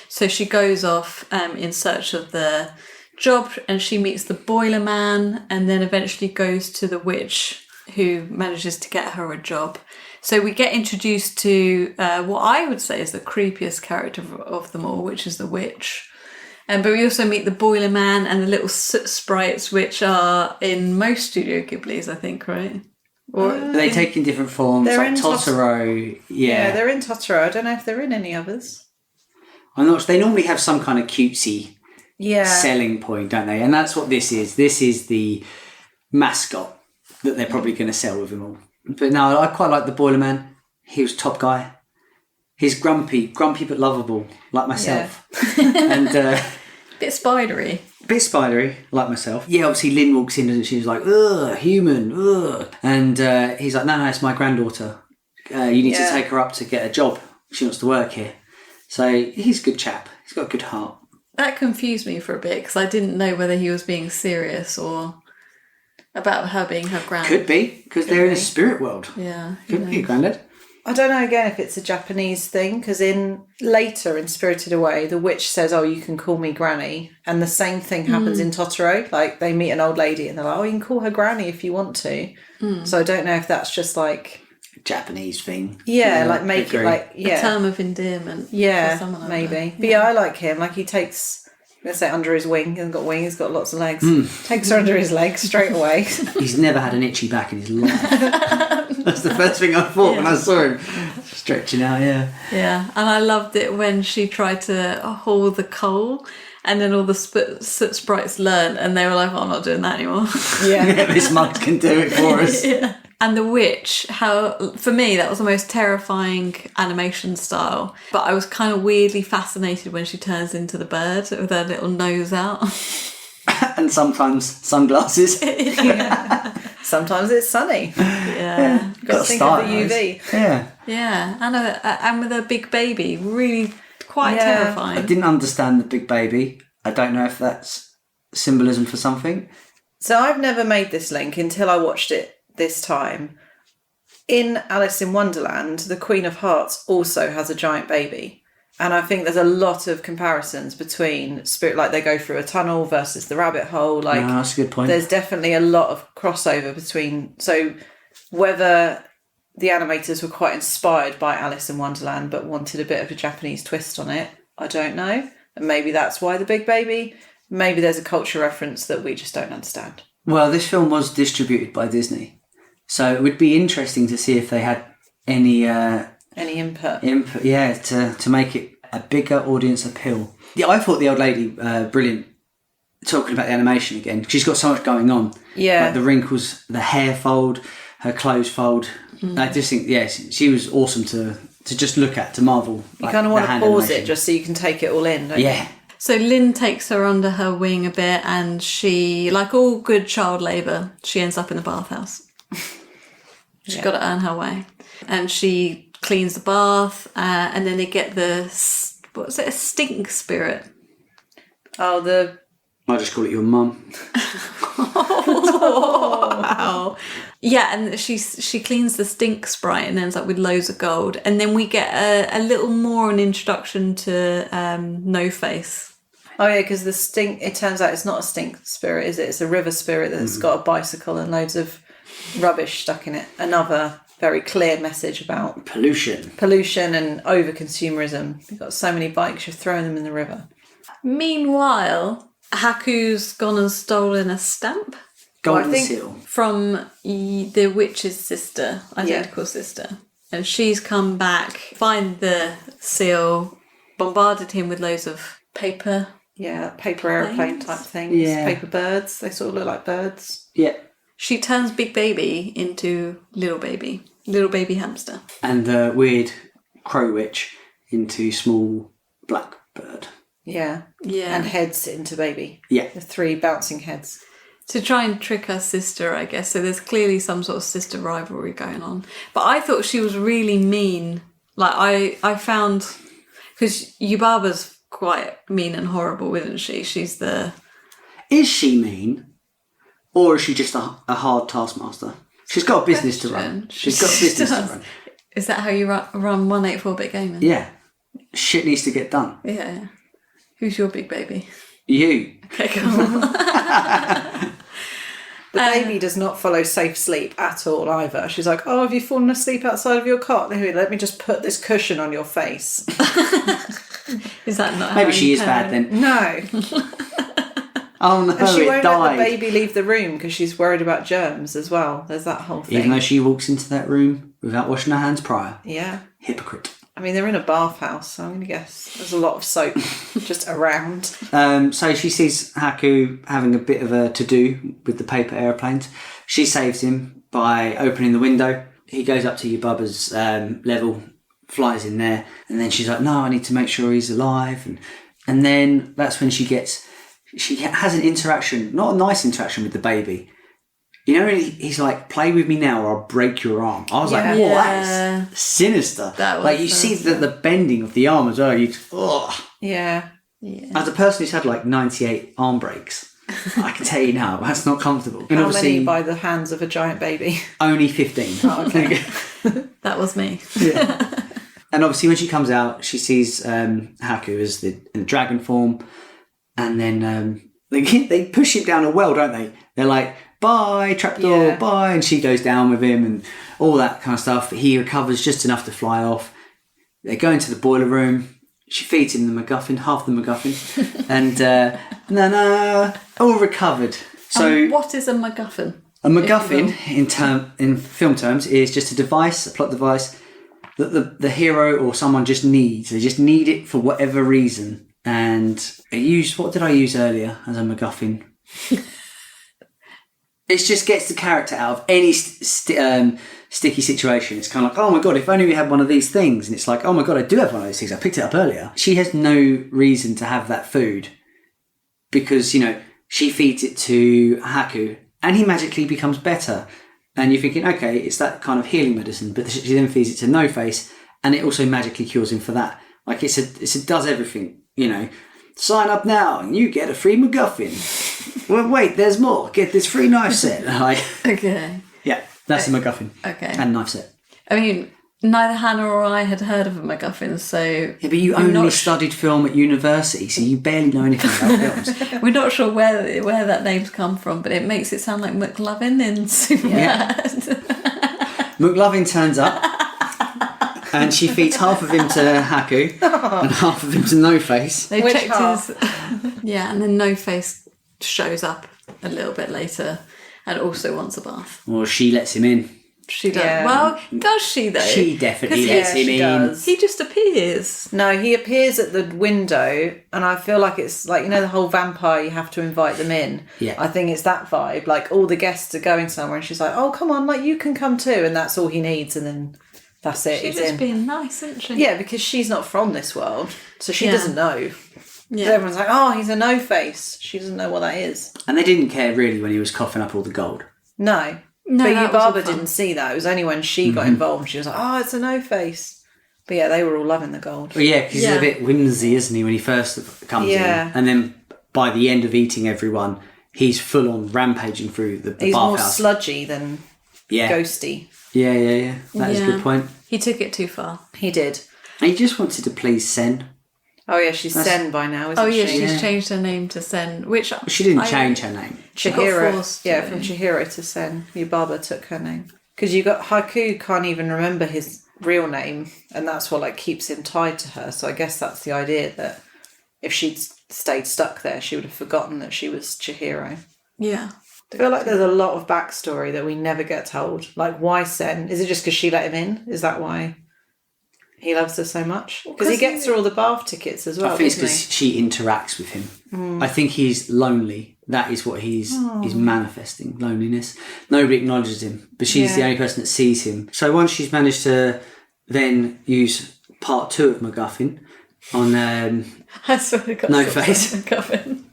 [SPEAKER 1] So she goes off in search of the job, and she meets the boiler man, and then eventually goes to the witch who manages to get her a job. So we get introduced to what I would say is the creepiest character of them all, which is the witch. But we also meet the boiler man and the little soot sprites, which are in most Studio Ghiblis, I think, right? Or
[SPEAKER 2] they take in different forms,
[SPEAKER 3] they're
[SPEAKER 2] like
[SPEAKER 3] in
[SPEAKER 2] Totoro.
[SPEAKER 3] Yeah, they're in Totoro. I don't know if they're in any others.
[SPEAKER 2] I'm not. They normally have some kind of cutesy selling point, don't they? And that's what this is. This is the mascot that they're probably going to sell with them all. But no, I quite like the boiler man. He was top guy. He's grumpy but lovable, like myself. Yeah. And
[SPEAKER 1] bit spidery,
[SPEAKER 2] like myself. Yeah, obviously Lynn walks in and she's like, ugh, human, ugh. And he's like, no, it's my granddaughter. You need to take her up to get a job. She wants to work here. So he's a good chap. He's got a good heart.
[SPEAKER 1] That confused me for a bit because I didn't know whether he was being serious or about her being her granddad.
[SPEAKER 2] Could be, because they're in a spirit world.
[SPEAKER 1] Yeah.
[SPEAKER 2] Could be a granddad.
[SPEAKER 3] I don't know again if it's a Japanese thing, because later in Spirited Away, the witch says, oh, you can call me Granny. And the same thing happens in Totoro. Like, they meet an old lady and they're like, oh, you can call her Granny if you want to. So I don't know if that's just like...
[SPEAKER 2] Japanese thing.
[SPEAKER 3] Yeah, like make it like... Yeah.
[SPEAKER 1] A term of endearment.
[SPEAKER 3] Yeah,
[SPEAKER 1] like
[SPEAKER 3] maybe.
[SPEAKER 1] That.
[SPEAKER 3] But yeah, I like him. Like, he takes... Let's say under his wing. He hasn't got wings, he's got lots of legs. Takes her under his legs straight away.
[SPEAKER 2] He's never had an itchy back in his life. That's the first thing I thought when I saw him. Stretching out, yeah.
[SPEAKER 1] Yeah, and I loved it when she tried to haul the coal, and then all the soot sprites learned, and they were like, oh, I'm not doing that anymore.
[SPEAKER 3] Yeah.
[SPEAKER 2] This mug can do it for us.
[SPEAKER 1] Yeah. And the witch, for me, that was the most terrifying animation style. But I was kind of weirdly fascinated when she turns into the bird with her little nose out.
[SPEAKER 2] And sometimes sunglasses.
[SPEAKER 1] Yeah.
[SPEAKER 3] Sometimes it's sunny.
[SPEAKER 1] Yeah.
[SPEAKER 3] Got to think of the UV.
[SPEAKER 2] Yeah.
[SPEAKER 1] Yeah. And with her big baby, really quite terrifying.
[SPEAKER 2] I didn't understand the big baby. I don't know if that's symbolism for something.
[SPEAKER 3] So I've never made this link until I watched it this time. In Alice in Wonderland, the Queen of Hearts also has a giant baby. And I think there's a lot of comparisons between Spirit, like they go through a tunnel versus the rabbit hole. Like,
[SPEAKER 2] No, that's a good point.
[SPEAKER 3] There's definitely a lot of crossover between. So whether the animators were quite inspired by Alice in Wonderland but wanted a bit of a Japanese twist on it, I don't know. And maybe that's why the big baby. Maybe there's a culture reference that we just don't understand.
[SPEAKER 2] Well, this film was distributed by Disney, so it would be interesting to see if they had any
[SPEAKER 3] input.
[SPEAKER 2] Yeah, to make it a bigger audience appeal. Yeah, I thought the old lady brilliant. Talking about the animation again, she's got so much going on.
[SPEAKER 3] Yeah,
[SPEAKER 2] like the wrinkles, the hair fold, her clothes fold. I just think, yes, she was awesome to just look at, to marvel.
[SPEAKER 3] You kind of want to pause it just so you can take it all in, don't you?
[SPEAKER 2] Yeah.
[SPEAKER 1] So Lynn takes her under her wing a bit, and she, like all good child labour, she ends up in the bathhouse. She's got to earn her way. And she cleans the bath, and then they get the, what was it, a stink spirit?
[SPEAKER 3] Oh,
[SPEAKER 2] I just call it your mum.
[SPEAKER 1] Wow. Yeah, and she cleans the stink sprite and ends up with loads of gold. And then we get a little more an introduction to No Face.
[SPEAKER 3] Oh yeah, because the stink, it turns out it's not a stink spirit, is it? It's a river spirit that's got a bicycle and loads of rubbish stuck in it. Another very clear message about
[SPEAKER 2] Pollution
[SPEAKER 3] and over-consumerism. You've got so many bikes, you're throwing them in the river.
[SPEAKER 1] Meanwhile, Haku's gone and stolen a stamp
[SPEAKER 2] golden
[SPEAKER 3] I think-
[SPEAKER 2] seal.
[SPEAKER 1] from the witch's sister, identical sister. And she's come back, find the seal, bombarded him with loads of paper.
[SPEAKER 3] Yeah, paper aeroplane type things.
[SPEAKER 2] Yeah.
[SPEAKER 3] Paper birds. They sort of look like birds.
[SPEAKER 2] Yeah.
[SPEAKER 1] She turns Big Baby into Little Baby hamster.
[SPEAKER 2] And the weird crow witch into small black bird.
[SPEAKER 3] Yeah.
[SPEAKER 1] Yeah.
[SPEAKER 3] And heads into baby.
[SPEAKER 2] Yeah.
[SPEAKER 3] The 3 bouncing heads.
[SPEAKER 1] To try and trick her sister, I guess. So there's clearly some sort of sister rivalry going on. But I thought she was really mean. Like, I found... Because Yubaba's quite mean and horrible, isn't she? She's the...
[SPEAKER 2] Is she mean? Or is she just a hard taskmaster? She's got a business to run. She's got a business to run.
[SPEAKER 1] Is that how you run 184-bit gaming?
[SPEAKER 2] Yeah. Shit needs to get done.
[SPEAKER 1] Yeah. Who's your big baby?
[SPEAKER 2] You.
[SPEAKER 1] Okay, cool.
[SPEAKER 3] The baby does not follow safe sleep at all either. She's like, oh, have you fallen asleep outside of your cot? Let me just put this cushion on your face.
[SPEAKER 1] Is that not
[SPEAKER 2] Maybe
[SPEAKER 1] how
[SPEAKER 2] she
[SPEAKER 1] you
[SPEAKER 2] is bad
[SPEAKER 1] parent?
[SPEAKER 2] then.
[SPEAKER 3] No.
[SPEAKER 2] Oh no,
[SPEAKER 3] And she
[SPEAKER 2] it
[SPEAKER 3] won't
[SPEAKER 2] died.
[SPEAKER 3] let the baby leave the room because she's worried about germs as well. There's that whole thing.
[SPEAKER 2] Even though she walks into that room without washing her hands prior.
[SPEAKER 3] Yeah.
[SPEAKER 2] Hypocrite.
[SPEAKER 3] I mean, they're in a bathhouse, so I'm going to guess there's a lot of soap just around.
[SPEAKER 2] So she sees Haku having a bit of a to-do with the paper aeroplanes. She saves him by opening the window. He goes up to Yubaba's level, flies in there, and then she's like, no, I need to make sure he's alive. And then that's when she has an interaction, not a nice interaction with the baby. You know, he's like, play with me now or I'll break your arm. I was like, whoa, that is sinister.
[SPEAKER 1] That was
[SPEAKER 2] like, you see the bending of the arm as well.
[SPEAKER 3] Yeah.
[SPEAKER 2] As a person who's had like 98 arm breaks, I can tell you now, that's not comfortable. And
[SPEAKER 3] How
[SPEAKER 2] obviously,
[SPEAKER 3] many by the hands of a giant baby?
[SPEAKER 2] only 15.
[SPEAKER 3] Oh, okay.
[SPEAKER 1] That was me.
[SPEAKER 2] Yeah. And obviously when she comes out, she sees Haku as in the dragon form. And then they push him down a well, don't they? They're like, bye, trapdoor, bye. And she goes down with him and all that kind of stuff. He recovers just enough to fly off. They go into the boiler room. She feeds him the MacGuffin, half the MacGuffin. And all recovered. So
[SPEAKER 1] what is a MacGuffin?
[SPEAKER 2] a MacGuffin in film terms is just a device, a plot device that the hero or someone just needs. They just need it for whatever reason. And what did I use earlier as a MacGuffin? It just gets the character out of any sticky situation. It's kind of like, oh my god, if only we had one of these things. And it's like, oh my god, I do have one of those things. I picked it up earlier. She has no reason to have that food because, she feeds it to Haku and he magically becomes better. And you're thinking, okay, it's that kind of healing medicine. But she then feeds it to No Face and it also magically cures him for that. Like it does everything, Sign up now and you get a free MacGuffin. Well, wait, there's more. Get this free knife set.
[SPEAKER 1] Okay.
[SPEAKER 2] Yeah, that's a MacGuffin.
[SPEAKER 1] Okay.
[SPEAKER 2] And knife set.
[SPEAKER 1] I mean, neither Hannah or I had heard of a MacGuffin, so
[SPEAKER 2] Yeah, but you
[SPEAKER 1] I'm
[SPEAKER 2] only
[SPEAKER 1] not
[SPEAKER 2] studied film at university, so you barely know anything about films.
[SPEAKER 1] we're not sure where that name's come from, but it makes it sound like McLovin in Superbad.
[SPEAKER 2] McLovin turns up, and she feeds half of him to Haku and half of him to No Face.
[SPEAKER 1] They
[SPEAKER 3] Which
[SPEAKER 1] checked
[SPEAKER 3] half?
[SPEAKER 1] his and then No Face shows up a little bit later and also wants a bath.
[SPEAKER 2] Or she lets him in.
[SPEAKER 1] She does.
[SPEAKER 3] Yeah.
[SPEAKER 1] Well, does she though?
[SPEAKER 2] She definitely
[SPEAKER 1] 'Cause
[SPEAKER 2] lets him
[SPEAKER 3] she
[SPEAKER 2] in.
[SPEAKER 3] does.
[SPEAKER 1] he just appears.
[SPEAKER 3] No, he appears at the window, and I feel like it's like, you know, the whole vampire, you have to invite them in.
[SPEAKER 2] Yeah.
[SPEAKER 3] I think it's that vibe. Like, all the guests are going somewhere, and she's like, oh, come on, like, you can come too. And that's all he needs, and then that's it.
[SPEAKER 1] She's
[SPEAKER 3] He's
[SPEAKER 1] just
[SPEAKER 3] in.
[SPEAKER 1] being nice, isn't she?
[SPEAKER 3] Yeah, because she's not from this world, so she
[SPEAKER 1] Yeah.
[SPEAKER 3] doesn't know.
[SPEAKER 1] Yeah.
[SPEAKER 3] So everyone's like, oh, he's a no-face. She doesn't know what that is.
[SPEAKER 2] And they didn't care really when he was coughing up all the gold.
[SPEAKER 3] No.
[SPEAKER 1] No,
[SPEAKER 3] But
[SPEAKER 1] that was all
[SPEAKER 3] Yubaba
[SPEAKER 1] fun.
[SPEAKER 3] didn't see that. It was only when she got involved, she was like, oh, it's a no-face. But yeah, they were all loving the gold.
[SPEAKER 2] Well, yeah, because he's
[SPEAKER 1] Yeah.
[SPEAKER 2] a bit whimsy, isn't he, when he first comes
[SPEAKER 3] Yeah.
[SPEAKER 2] in? And then by the end of eating everyone, he's full on rampaging through the
[SPEAKER 3] He's more
[SPEAKER 2] bathhouse.
[SPEAKER 3] sludgy than
[SPEAKER 2] Yeah.
[SPEAKER 3] ghosty.
[SPEAKER 2] Yeah. That is a
[SPEAKER 1] Yeah.
[SPEAKER 2] good point.
[SPEAKER 1] He took it too far.
[SPEAKER 3] He did.
[SPEAKER 2] And he just wanted to please Sen.
[SPEAKER 3] Oh yeah, she's Sen by now, isn't
[SPEAKER 1] Oh yeah,
[SPEAKER 3] she?
[SPEAKER 1] she's changed her name to Sen, which
[SPEAKER 2] She didn't change her name.
[SPEAKER 1] got
[SPEAKER 3] Chihiro.
[SPEAKER 1] forced
[SPEAKER 3] Yeah,
[SPEAKER 1] to.
[SPEAKER 3] from Chihiro to Sen. Yubaba took her name. Because you got Haiku can't even remember his real name, and that's what like keeps him tied to her. So I guess that's the idea, that if she'd stayed stuck there, she would have forgotten that she was Chihiro.
[SPEAKER 1] Yeah.
[SPEAKER 3] I feel like there's a lot of backstory that we never get told. Like, why Sen? Is it just because she let him in? Is that why he loves her so much? Because he
[SPEAKER 1] 'cause
[SPEAKER 3] gets her all the bath tickets as well,
[SPEAKER 2] I think it's
[SPEAKER 3] doesn't
[SPEAKER 2] because
[SPEAKER 3] he?
[SPEAKER 2] she interacts with him. I think he's lonely. That is what he's manifesting, loneliness. Nobody acknowledges him, but she's the
[SPEAKER 3] Yeah.
[SPEAKER 2] only person that sees him. So once she's managed to then use part 2 of MacGuffin on
[SPEAKER 1] I swear to God.
[SPEAKER 2] No
[SPEAKER 1] stop
[SPEAKER 2] Face.
[SPEAKER 1] saying MacGuffin.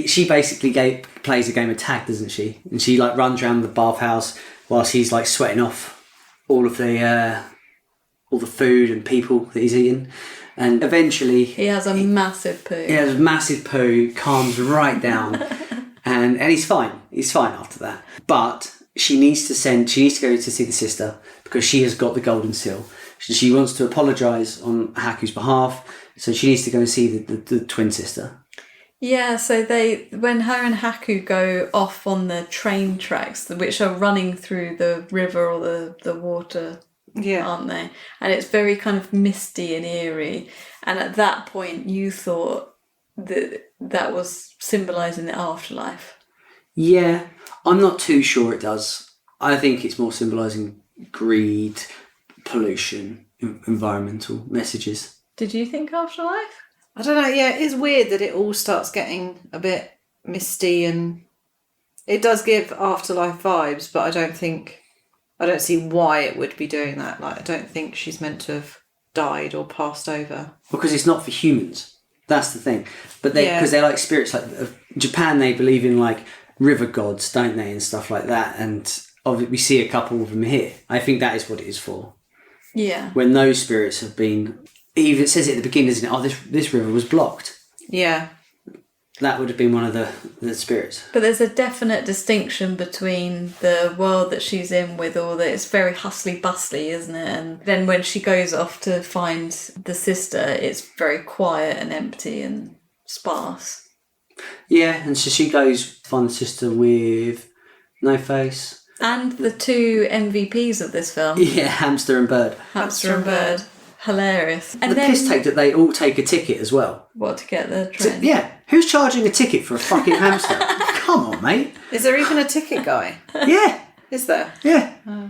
[SPEAKER 2] she basically plays a game of tag, doesn't she? And she like runs around the bathhouse whilst he's like sweating off all the food and people that he's eating. And eventually
[SPEAKER 1] He has a massive poo.
[SPEAKER 2] he has a massive poo, calms right down, and he's fine. He's fine after that. But she needs to go to see the sister because she has got the golden seal. She wants to apologise on Haku's behalf, so she needs to go and see the twin sister.
[SPEAKER 1] Yeah, so when her and Haku go off on the train tracks, which are running through the river or the water,
[SPEAKER 3] Yeah.
[SPEAKER 1] aren't they? And it's very kind of misty and eerie. And at that point, you thought that was symbolising the afterlife.
[SPEAKER 2] Yeah, I'm not too sure it does. I think it's more symbolising greed, pollution, environmental messages.
[SPEAKER 1] Did you think afterlife?
[SPEAKER 3] I don't know, yeah, it is weird that it all starts getting a bit misty, and it does give afterlife vibes, but I don't see why it would be doing that. Like, I don't think she's meant to have died or passed over.
[SPEAKER 2] Because it's not for humans. That's the thing. But because they're like spirits. Like Japan, they believe in like river gods, don't they, and stuff like that. And obviously, we see a couple of them here. I think that is what it is for.
[SPEAKER 1] Yeah.
[SPEAKER 2] When those spirits have been, even it says it at the beginning, doesn't it? Oh, this river was blocked.
[SPEAKER 3] Yeah.
[SPEAKER 2] That would have been one of the spirits.
[SPEAKER 1] But there's a definite distinction between the world that she's in with all that. It's very hustly bustly, isn't it? And then when she goes off to find the sister, it's very quiet and empty and sparse.
[SPEAKER 2] Yeah, and so she goes find the sister with No Face.
[SPEAKER 1] And the two MVPs of this film,
[SPEAKER 2] Yeah, hamster and bird.
[SPEAKER 1] Hamster and Bird. Hilarious. And
[SPEAKER 2] The
[SPEAKER 1] then,
[SPEAKER 2] piss take that they all take a ticket as well.
[SPEAKER 1] what, to get the
[SPEAKER 2] So,
[SPEAKER 1] train?
[SPEAKER 2] yeah, who's charging a ticket for a fucking hamster? Come on, mate.
[SPEAKER 3] Is there even a ticket guy?
[SPEAKER 2] Yeah,
[SPEAKER 3] Is there?
[SPEAKER 2] yeah.
[SPEAKER 1] Yeah.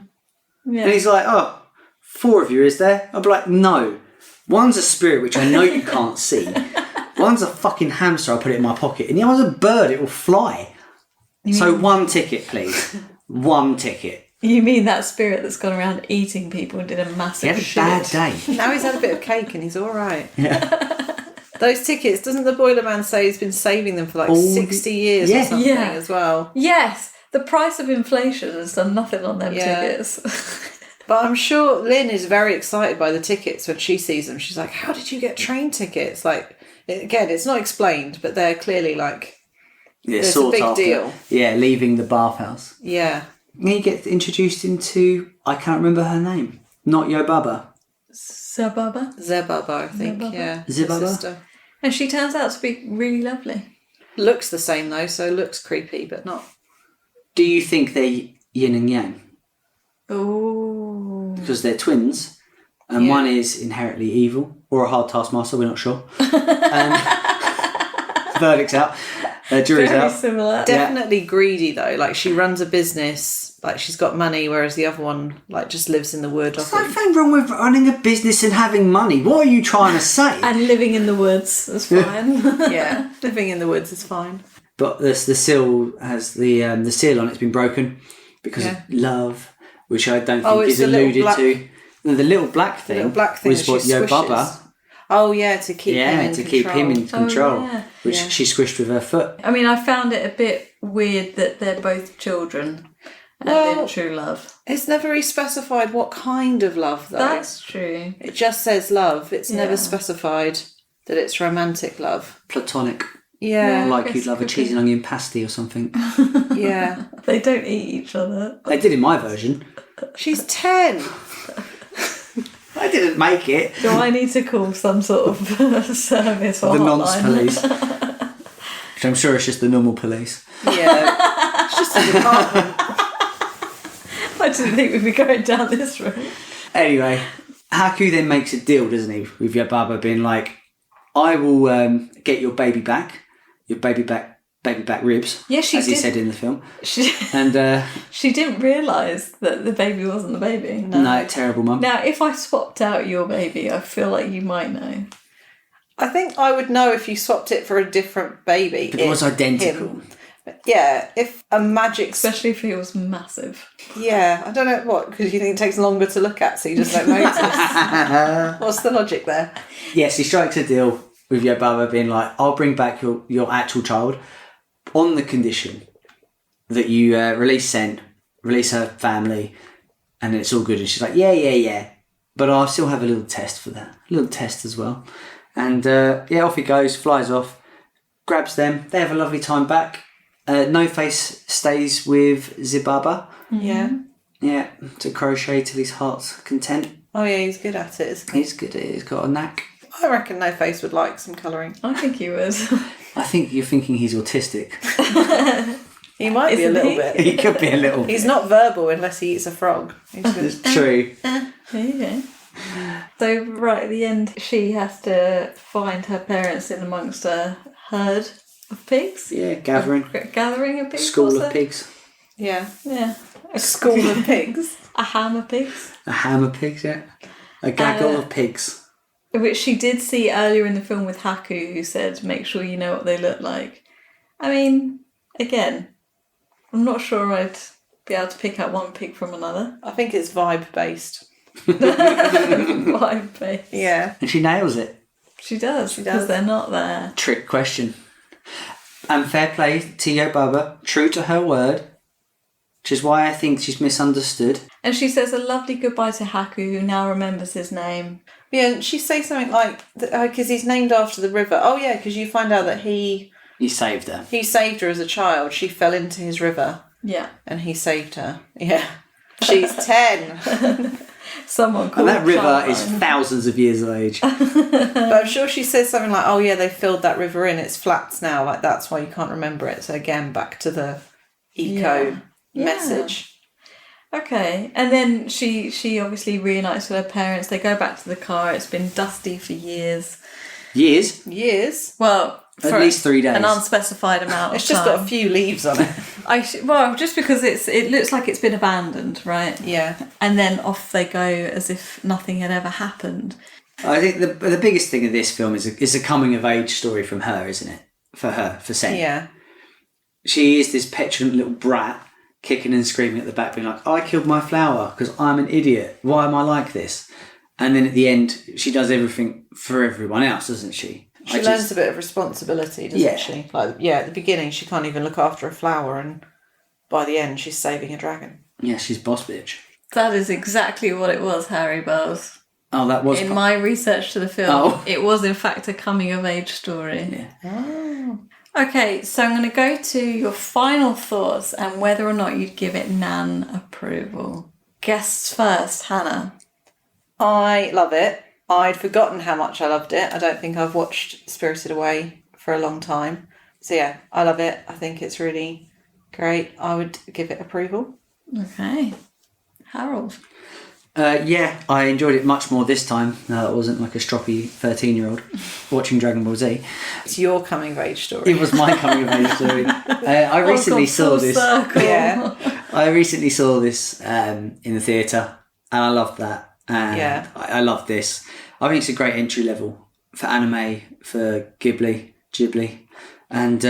[SPEAKER 2] And he's like, oh, 4 of you, is there? I'd be like, no. One's a spirit, which I know you can't see. One's a fucking hamster, I'll put it in my pocket. And the other's a bird, it will fly. So 1 ticket, please. 1 ticket.
[SPEAKER 1] You mean that spirit that's gone around eating people and did a
[SPEAKER 2] He
[SPEAKER 1] massive
[SPEAKER 2] had a
[SPEAKER 1] shit?
[SPEAKER 2] bad day.
[SPEAKER 3] Now he's had a bit of cake and he's all right.
[SPEAKER 2] Yeah.
[SPEAKER 3] Those tickets, doesn't the Boiler Man say he's been saving them for like 60 years
[SPEAKER 2] Yeah.
[SPEAKER 3] or something
[SPEAKER 1] Yeah.
[SPEAKER 3] as well?
[SPEAKER 1] Yes, the price of inflation has done nothing on them
[SPEAKER 3] Yeah.
[SPEAKER 1] tickets.
[SPEAKER 3] But I'm sure Lynn is very excited by the tickets when she sees them. She's like, how did you get train tickets? Like, again, it's not explained, but they're clearly like,
[SPEAKER 2] Yeah,
[SPEAKER 3] It's a
[SPEAKER 2] sought
[SPEAKER 3] big
[SPEAKER 2] after.
[SPEAKER 3] deal.
[SPEAKER 2] Yeah, leaving the bathhouse.
[SPEAKER 3] yeah.
[SPEAKER 2] He gets introduced into, I can't remember her name. Not Yobaba.
[SPEAKER 1] Sababa.
[SPEAKER 3] Zebaba, I think.
[SPEAKER 1] Zebaba.
[SPEAKER 3] Yeah.
[SPEAKER 2] Zebaba?
[SPEAKER 3] His sister.
[SPEAKER 1] And she turns out to be really lovely.
[SPEAKER 3] Looks the same though, so looks creepy, but not.
[SPEAKER 2] Do you think they're yin and yang?
[SPEAKER 1] Oh.
[SPEAKER 2] Because they're twins, and one is inherently evil, or a hard taskmaster, we're not sure. Verdict's out. Jury's
[SPEAKER 1] Very
[SPEAKER 2] out.
[SPEAKER 1] similar.
[SPEAKER 3] Definitely greedy though. Like she runs a business, like she's got money, whereas the other one like just lives in the wood.
[SPEAKER 2] There's nothing wrong with running a business and having money. What are you trying to say?
[SPEAKER 1] And living in the woods is fine.
[SPEAKER 3] Yeah, living in the woods is fine.
[SPEAKER 2] But the seal has the seal on it's been broken because of love, which I don't think
[SPEAKER 3] it's
[SPEAKER 2] is
[SPEAKER 3] the little
[SPEAKER 2] alluded
[SPEAKER 3] black-
[SPEAKER 2] to. No, the little black thing,
[SPEAKER 3] little black thing
[SPEAKER 2] was
[SPEAKER 3] that
[SPEAKER 2] what
[SPEAKER 3] she
[SPEAKER 2] Yobaba.
[SPEAKER 3] squishes. Oh yeah, to keep him in
[SPEAKER 2] to
[SPEAKER 3] control.
[SPEAKER 2] keep him in control,
[SPEAKER 1] yeah.
[SPEAKER 2] which she squished with her foot.
[SPEAKER 1] I mean, I found it a bit weird that they're both children and in true love.
[SPEAKER 3] It's never really specified what kind of love though.
[SPEAKER 1] That's true.
[SPEAKER 3] It just says love. It's never specified that it's romantic love.
[SPEAKER 2] Platonic,
[SPEAKER 3] Yeah,
[SPEAKER 2] like
[SPEAKER 1] guess
[SPEAKER 2] you'd love a
[SPEAKER 1] could
[SPEAKER 2] cheese
[SPEAKER 1] be.
[SPEAKER 2] and onion pasty or something.
[SPEAKER 3] yeah.
[SPEAKER 1] They don't eat each other.
[SPEAKER 2] They did in my version.
[SPEAKER 3] She's 10.
[SPEAKER 2] I didn't make it.
[SPEAKER 1] Do I need to call some sort of service or
[SPEAKER 2] The
[SPEAKER 1] hotline?
[SPEAKER 2] nonce police. Which I'm sure it's just the normal police.
[SPEAKER 3] Yeah. It's just a department.
[SPEAKER 1] I didn't think we'd be going down this route.
[SPEAKER 2] Anyway, Haku then makes a deal, doesn't he, with Yobaba being like, I will get your baby back ribs,
[SPEAKER 1] Yeah, she
[SPEAKER 2] as he
[SPEAKER 1] did.
[SPEAKER 2] said in the film.
[SPEAKER 1] She,
[SPEAKER 2] And
[SPEAKER 1] she didn't realise that the baby wasn't the baby.
[SPEAKER 2] no, terrible mum.
[SPEAKER 1] Now, if I swapped out your baby, I feel like you might know.
[SPEAKER 3] I think I would know if you swapped it for a different baby.
[SPEAKER 2] But it was identical.
[SPEAKER 3] Him. Yeah, if a magic...
[SPEAKER 1] Especially if he was massive.
[SPEAKER 3] Yeah, I don't know what, because you think it takes longer to look at, so you just don't notice. What's the logic there?
[SPEAKER 2] Yes, he strikes a deal with Yobaba being like, I'll bring back your actual child on the condition that you release her family, and it's all good. And she's like, yeah. But I'll still have a little test for that. A little test as well. And off he goes, flies off, grabs them. They have a lovely time back. No Face stays with Zibaba.
[SPEAKER 3] Yeah.
[SPEAKER 2] Yeah, to crochet till his heart's content.
[SPEAKER 3] Oh yeah, he's good at it, isn't he?
[SPEAKER 2] He's good at it. He's got a knack.
[SPEAKER 3] I reckon No Face would like some colouring.
[SPEAKER 1] I think he would.
[SPEAKER 2] I think you're thinking he's autistic.
[SPEAKER 3] He might be a
[SPEAKER 1] Isn't
[SPEAKER 3] little
[SPEAKER 1] he?
[SPEAKER 3] bit.
[SPEAKER 2] He could be a little.
[SPEAKER 3] He's not verbal unless he eats a frog. He's
[SPEAKER 2] It's true.
[SPEAKER 1] There you go. So right at the end, she has to find her parents in amongst a herd of pigs.
[SPEAKER 2] Yeah, gathering.
[SPEAKER 1] Gathering of pigs.
[SPEAKER 2] School
[SPEAKER 1] what's
[SPEAKER 2] of
[SPEAKER 1] it?
[SPEAKER 2] pigs.
[SPEAKER 3] Yeah.
[SPEAKER 1] Yeah.
[SPEAKER 3] A school of pigs.
[SPEAKER 1] A ham of pigs.
[SPEAKER 2] A ham of pigs, yeah. A gaggle of pigs.
[SPEAKER 1] Which she did see earlier in the film with Haku, who said, make sure you know what they look like. I mean, again, I'm not sure I'd be able to pick out one pig from another.
[SPEAKER 3] I think it's vibe based.
[SPEAKER 1] Vibe based.
[SPEAKER 3] Yeah.
[SPEAKER 2] And she nails it.
[SPEAKER 1] She does,
[SPEAKER 3] She
[SPEAKER 1] because
[SPEAKER 3] does.
[SPEAKER 1] they're not there.
[SPEAKER 2] Trick question. And fair play to Yobaba, true to her word, which is why I think she's misunderstood.
[SPEAKER 1] And she says a lovely goodbye to Haku, who now remembers his name.
[SPEAKER 3] Yeah, and she says something like, because he's named after the river. Oh yeah, because you find out that he
[SPEAKER 2] He saved her.
[SPEAKER 3] saved her as a child. She fell into his river
[SPEAKER 1] Yeah.
[SPEAKER 3] and he saved her. Yeah. She's 10.
[SPEAKER 1] Someone
[SPEAKER 2] And
[SPEAKER 1] called
[SPEAKER 2] that river
[SPEAKER 1] Childline.
[SPEAKER 2] is thousands of years of age.
[SPEAKER 3] But I'm sure she says something like, oh yeah, they filled that river in. It's flats now. Like, that's why you can't remember it. So again, back to the eco
[SPEAKER 1] Yeah.
[SPEAKER 3] message.
[SPEAKER 1] Okay, and then she obviously reunites with her parents. They go back to the car. It's been dusty for years.
[SPEAKER 2] Years?
[SPEAKER 3] Years.
[SPEAKER 1] Well,
[SPEAKER 2] At
[SPEAKER 1] for
[SPEAKER 2] least 3 days.
[SPEAKER 1] an unspecified amount
[SPEAKER 3] It's
[SPEAKER 1] of
[SPEAKER 3] just
[SPEAKER 1] time.
[SPEAKER 3] got a few leaves on it.
[SPEAKER 1] Well, just because it looks like it's been abandoned, right?
[SPEAKER 3] Yeah.
[SPEAKER 1] And then off they go as if nothing had ever happened.
[SPEAKER 2] I think the biggest thing of this film is a coming of age story from her, isn't it? For her, for Sen.
[SPEAKER 3] Yeah.
[SPEAKER 2] She is this petulant little brat kicking and screaming at the back, being like, I killed my flower because I'm an idiot. Why am I like this? And then at the end, she does everything for everyone else, doesn't she?
[SPEAKER 3] She learns a bit of responsibility, doesn't
[SPEAKER 2] Yeah.
[SPEAKER 3] she? Like, yeah, at the beginning, she can't even look after a flower, and by the end, she's saving a dragon.
[SPEAKER 2] Yeah, she's boss bitch.
[SPEAKER 1] That is exactly what it was, Harry Bells.
[SPEAKER 2] Oh, that was...
[SPEAKER 1] In my research to the film,
[SPEAKER 2] Oh.
[SPEAKER 1] it was in fact a coming of age story.
[SPEAKER 2] Yeah.
[SPEAKER 3] Oh.
[SPEAKER 1] Okay, so I'm going to go to your final thoughts and whether or not you'd give it Nan approval. Guests first, Hannah.
[SPEAKER 3] I love it. I'd forgotten how much I loved it. I don't think I've watched Spirited Away for a long time. So yeah, I love it. I think it's really great. I would give it approval.
[SPEAKER 1] Okay. Harold.
[SPEAKER 2] Yeah, I enjoyed it much more this time. It wasn't like a stroppy 13-year-old watching Dragon Ball Z.
[SPEAKER 3] It's your coming of age story.
[SPEAKER 2] It was my coming of age story. I recently saw this.
[SPEAKER 3] Yeah.
[SPEAKER 2] I recently saw this in the theatre, and I loved that.
[SPEAKER 3] Yeah.
[SPEAKER 2] I love this. I think it's a great entry level for anime, for Ghibli. And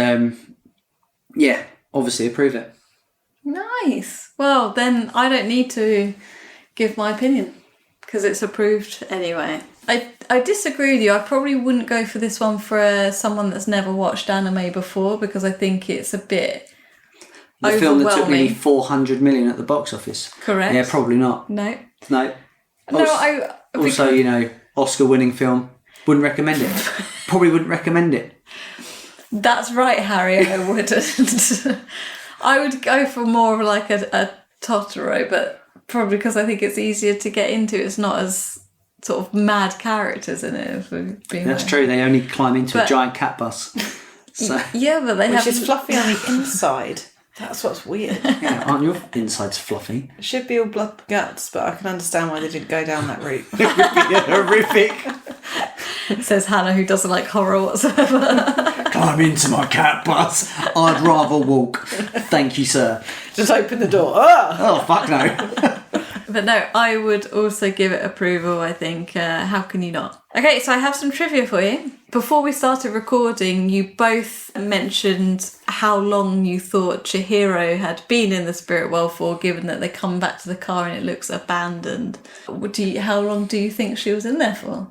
[SPEAKER 2] yeah, obviously approve it.
[SPEAKER 1] Nice. Well, then I don't need to give my opinion because it's approved anyway. I disagree with you. I probably wouldn't go for this one for someone that's never watched anime before because I think it's a bit
[SPEAKER 2] The film that took nearly
[SPEAKER 1] overwhelming.
[SPEAKER 2] 400 million at the box office.
[SPEAKER 1] Correct.
[SPEAKER 2] Yeah, probably not.
[SPEAKER 1] No.
[SPEAKER 2] No.
[SPEAKER 1] Also,
[SPEAKER 2] you know, Oscar-winning film. Wouldn't recommend it. Probably wouldn't recommend it.
[SPEAKER 1] That's right, Harry. I wouldn't. I would go for more of like a Totoro, but probably because I think it's easier to get into. It's not as sort of mad characters in it. If we're being
[SPEAKER 2] That's
[SPEAKER 1] honest.
[SPEAKER 2] true. They only climb into a
[SPEAKER 1] But-
[SPEAKER 2] giant cat bus. So,
[SPEAKER 1] Yeah, but they
[SPEAKER 3] Which
[SPEAKER 1] have
[SPEAKER 3] is fluffy on the inside. That's what's weird.
[SPEAKER 2] yeah, aren't your insides fluffy?
[SPEAKER 3] It should be all blood and guts, but I can understand why they didn't go down that route.
[SPEAKER 2] Horrific.
[SPEAKER 1] says Hannah, who doesn't like horror whatsoever.
[SPEAKER 2] Climb into my cat bus. I'd rather walk. Thank you, sir.
[SPEAKER 3] Just open the door. Ah!
[SPEAKER 2] Oh, fuck no.
[SPEAKER 1] But no, I would also give it approval, I think. How can you not? Okay, so I have some trivia for you. Before we started recording, you both mentioned how long you thought Chihiro had been in the spirit world for, given that they come back to the car and it looks abandoned. How long do you think she was in there for?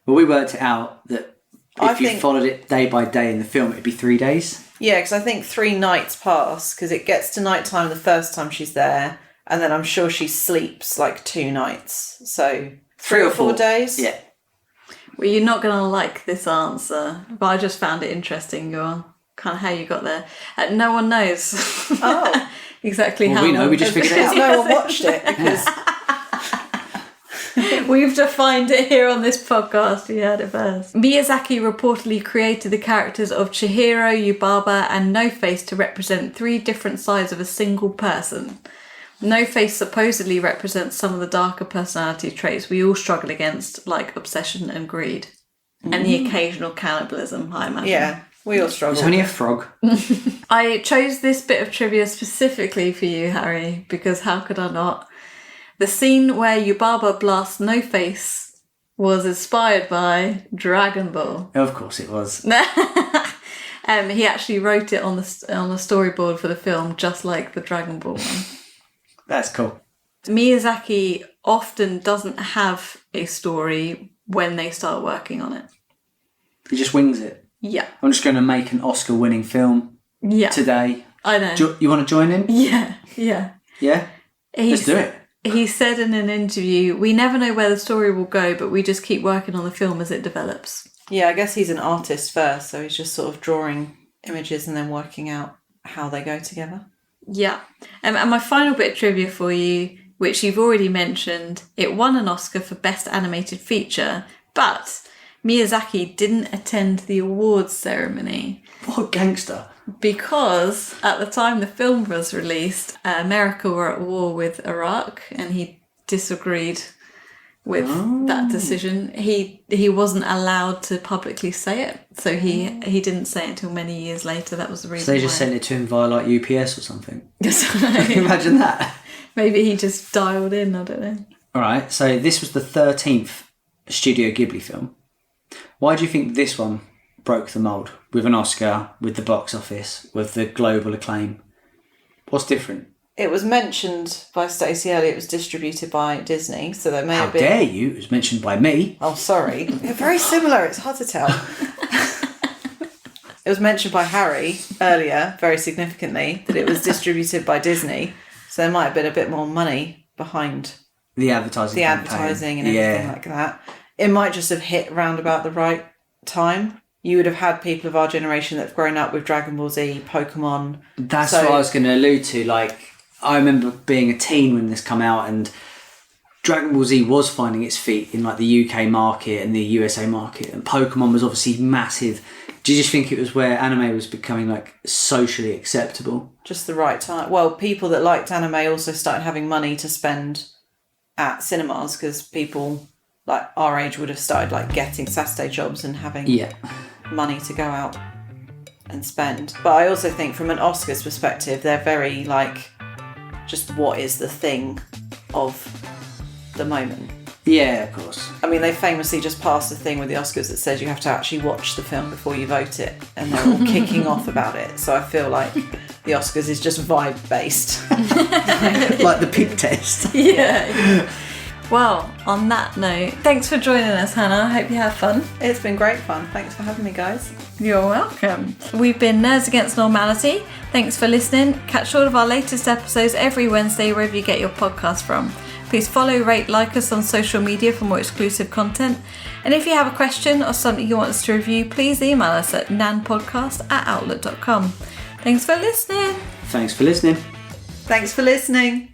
[SPEAKER 2] Well, we worked it out that
[SPEAKER 3] I
[SPEAKER 2] if you
[SPEAKER 3] think-
[SPEAKER 2] followed it day by day in the film, it'd be 3 days.
[SPEAKER 3] Yeah, because I think 3 nights pass, because it gets to nighttime the first time she's there, and then I'm sure she sleeps like 2 nights. So 3 or 4 days?
[SPEAKER 2] Yeah.
[SPEAKER 1] Well, you're not going to like this answer, but I just found it interesting, your kind of how you got there. No one knows
[SPEAKER 3] Oh.
[SPEAKER 1] exactly
[SPEAKER 2] Well,
[SPEAKER 1] how
[SPEAKER 2] we know,
[SPEAKER 1] long.
[SPEAKER 2] we just figured it
[SPEAKER 3] Because
[SPEAKER 2] out.
[SPEAKER 3] no one watched it, because...
[SPEAKER 1] We've defined it here on this podcast. You heard it first. Miyazaki reportedly created the characters of Chihiro, Yubaba, and No Face to represent 3 different sides of a single person. No Face supposedly represents some of the darker personality traits we all struggle against, like obsession and greed, and the occasional cannibalism, I imagine.
[SPEAKER 3] Yeah, we all struggle.
[SPEAKER 2] It's only a frog.
[SPEAKER 1] I chose this bit of trivia specifically for you, Harry, because how could I not? The scene where Yubaba blasts No Face was inspired by Dragon Ball.
[SPEAKER 2] Of course it was.
[SPEAKER 1] He actually wrote it on the storyboard for the film, just like the Dragon Ball one.
[SPEAKER 2] That's cool.
[SPEAKER 1] Miyazaki often doesn't have a story when they start working on it.
[SPEAKER 2] He just wings it.
[SPEAKER 1] Yeah.
[SPEAKER 2] I'm just going to make an Oscar-winning film
[SPEAKER 1] Yeah.
[SPEAKER 2] today.
[SPEAKER 1] I know.
[SPEAKER 2] You want to join in?
[SPEAKER 1] Yeah.
[SPEAKER 2] Yeah? Let's do it.
[SPEAKER 1] He said in an interview, "We never know where the story will go, but we just keep working on the film as it develops."
[SPEAKER 3] Yeah, I guess he's an artist first, so he's just sort of drawing images and then working out how they go together.
[SPEAKER 1] Yeah. And my final bit of trivia for you, which you've already mentioned, it won an Oscar for Best Animated Feature, but Miyazaki didn't attend the awards ceremony
[SPEAKER 2] What gangster?
[SPEAKER 1] because at the time the film was released, America were at war with Iraq and he disagreed with that decision. He wasn't allowed to publicly say it, so he didn't say it until many years later. That was the reason
[SPEAKER 2] So they just
[SPEAKER 1] why.
[SPEAKER 2] sent it to him via like UPS or something.
[SPEAKER 1] Maybe
[SPEAKER 2] Imagine that.
[SPEAKER 1] he just dialed in, I don't know.
[SPEAKER 2] All right, so this was the 13th Studio Ghibli film. Why do you think this one broke the mould with an Oscar, with the box office, with the global acclaim? What's different?
[SPEAKER 3] It was mentioned by Stacey earlier, it was distributed by Disney, so there may
[SPEAKER 2] How
[SPEAKER 3] have been...
[SPEAKER 2] dare you? It was mentioned by me.
[SPEAKER 3] Oh, sorry. They're very similar, it's hard to tell. It was mentioned by Harry earlier, very significantly, that it was distributed by Disney, so there might have been a bit more money behind
[SPEAKER 2] The advertising
[SPEAKER 3] the
[SPEAKER 2] campaign.
[SPEAKER 3] advertising and everything like that. It might just have hit round about the right time. You would have had people of our generation that have grown up with Dragon Ball Z, Pokemon.
[SPEAKER 2] That's
[SPEAKER 3] So-
[SPEAKER 2] what I was going to allude to. Like, I remember being a teen when this came out, and Dragon Ball Z was finding its feet in like the UK market and the USA market, and Pokemon was obviously massive. Do you just think it was where anime was becoming like socially acceptable?
[SPEAKER 3] Just the right time. Well, people that liked anime also started having money to spend at cinemas, because people like our age would have started like getting Saturday jobs and having money to go out and spend. But I also think from an Oscars perspective, they're very like just what is the thing of the moment.
[SPEAKER 2] Yeah, of course.
[SPEAKER 3] I mean, they famously just passed a thing with the Oscars that says you have to actually watch the film before you vote it, and they're all kicking off about it. So I feel like the Oscars is just vibe-based.
[SPEAKER 2] Like the pig test.
[SPEAKER 1] Yeah. Well, on that note, thanks for joining us, Hannah. I hope you have fun.
[SPEAKER 3] It's been great fun. Thanks for having me, guys.
[SPEAKER 1] You're welcome. We've been Nerds Against Normality. Thanks for listening. Catch all of our latest episodes every Wednesday wherever you get your podcast from. Please follow, rate, like us on social media for more exclusive content. And if you have a question or something you want us to review, please email us at nanpodcast@outlook.com. Thanks for listening.
[SPEAKER 2] Thanks for listening.
[SPEAKER 3] Thanks for listening.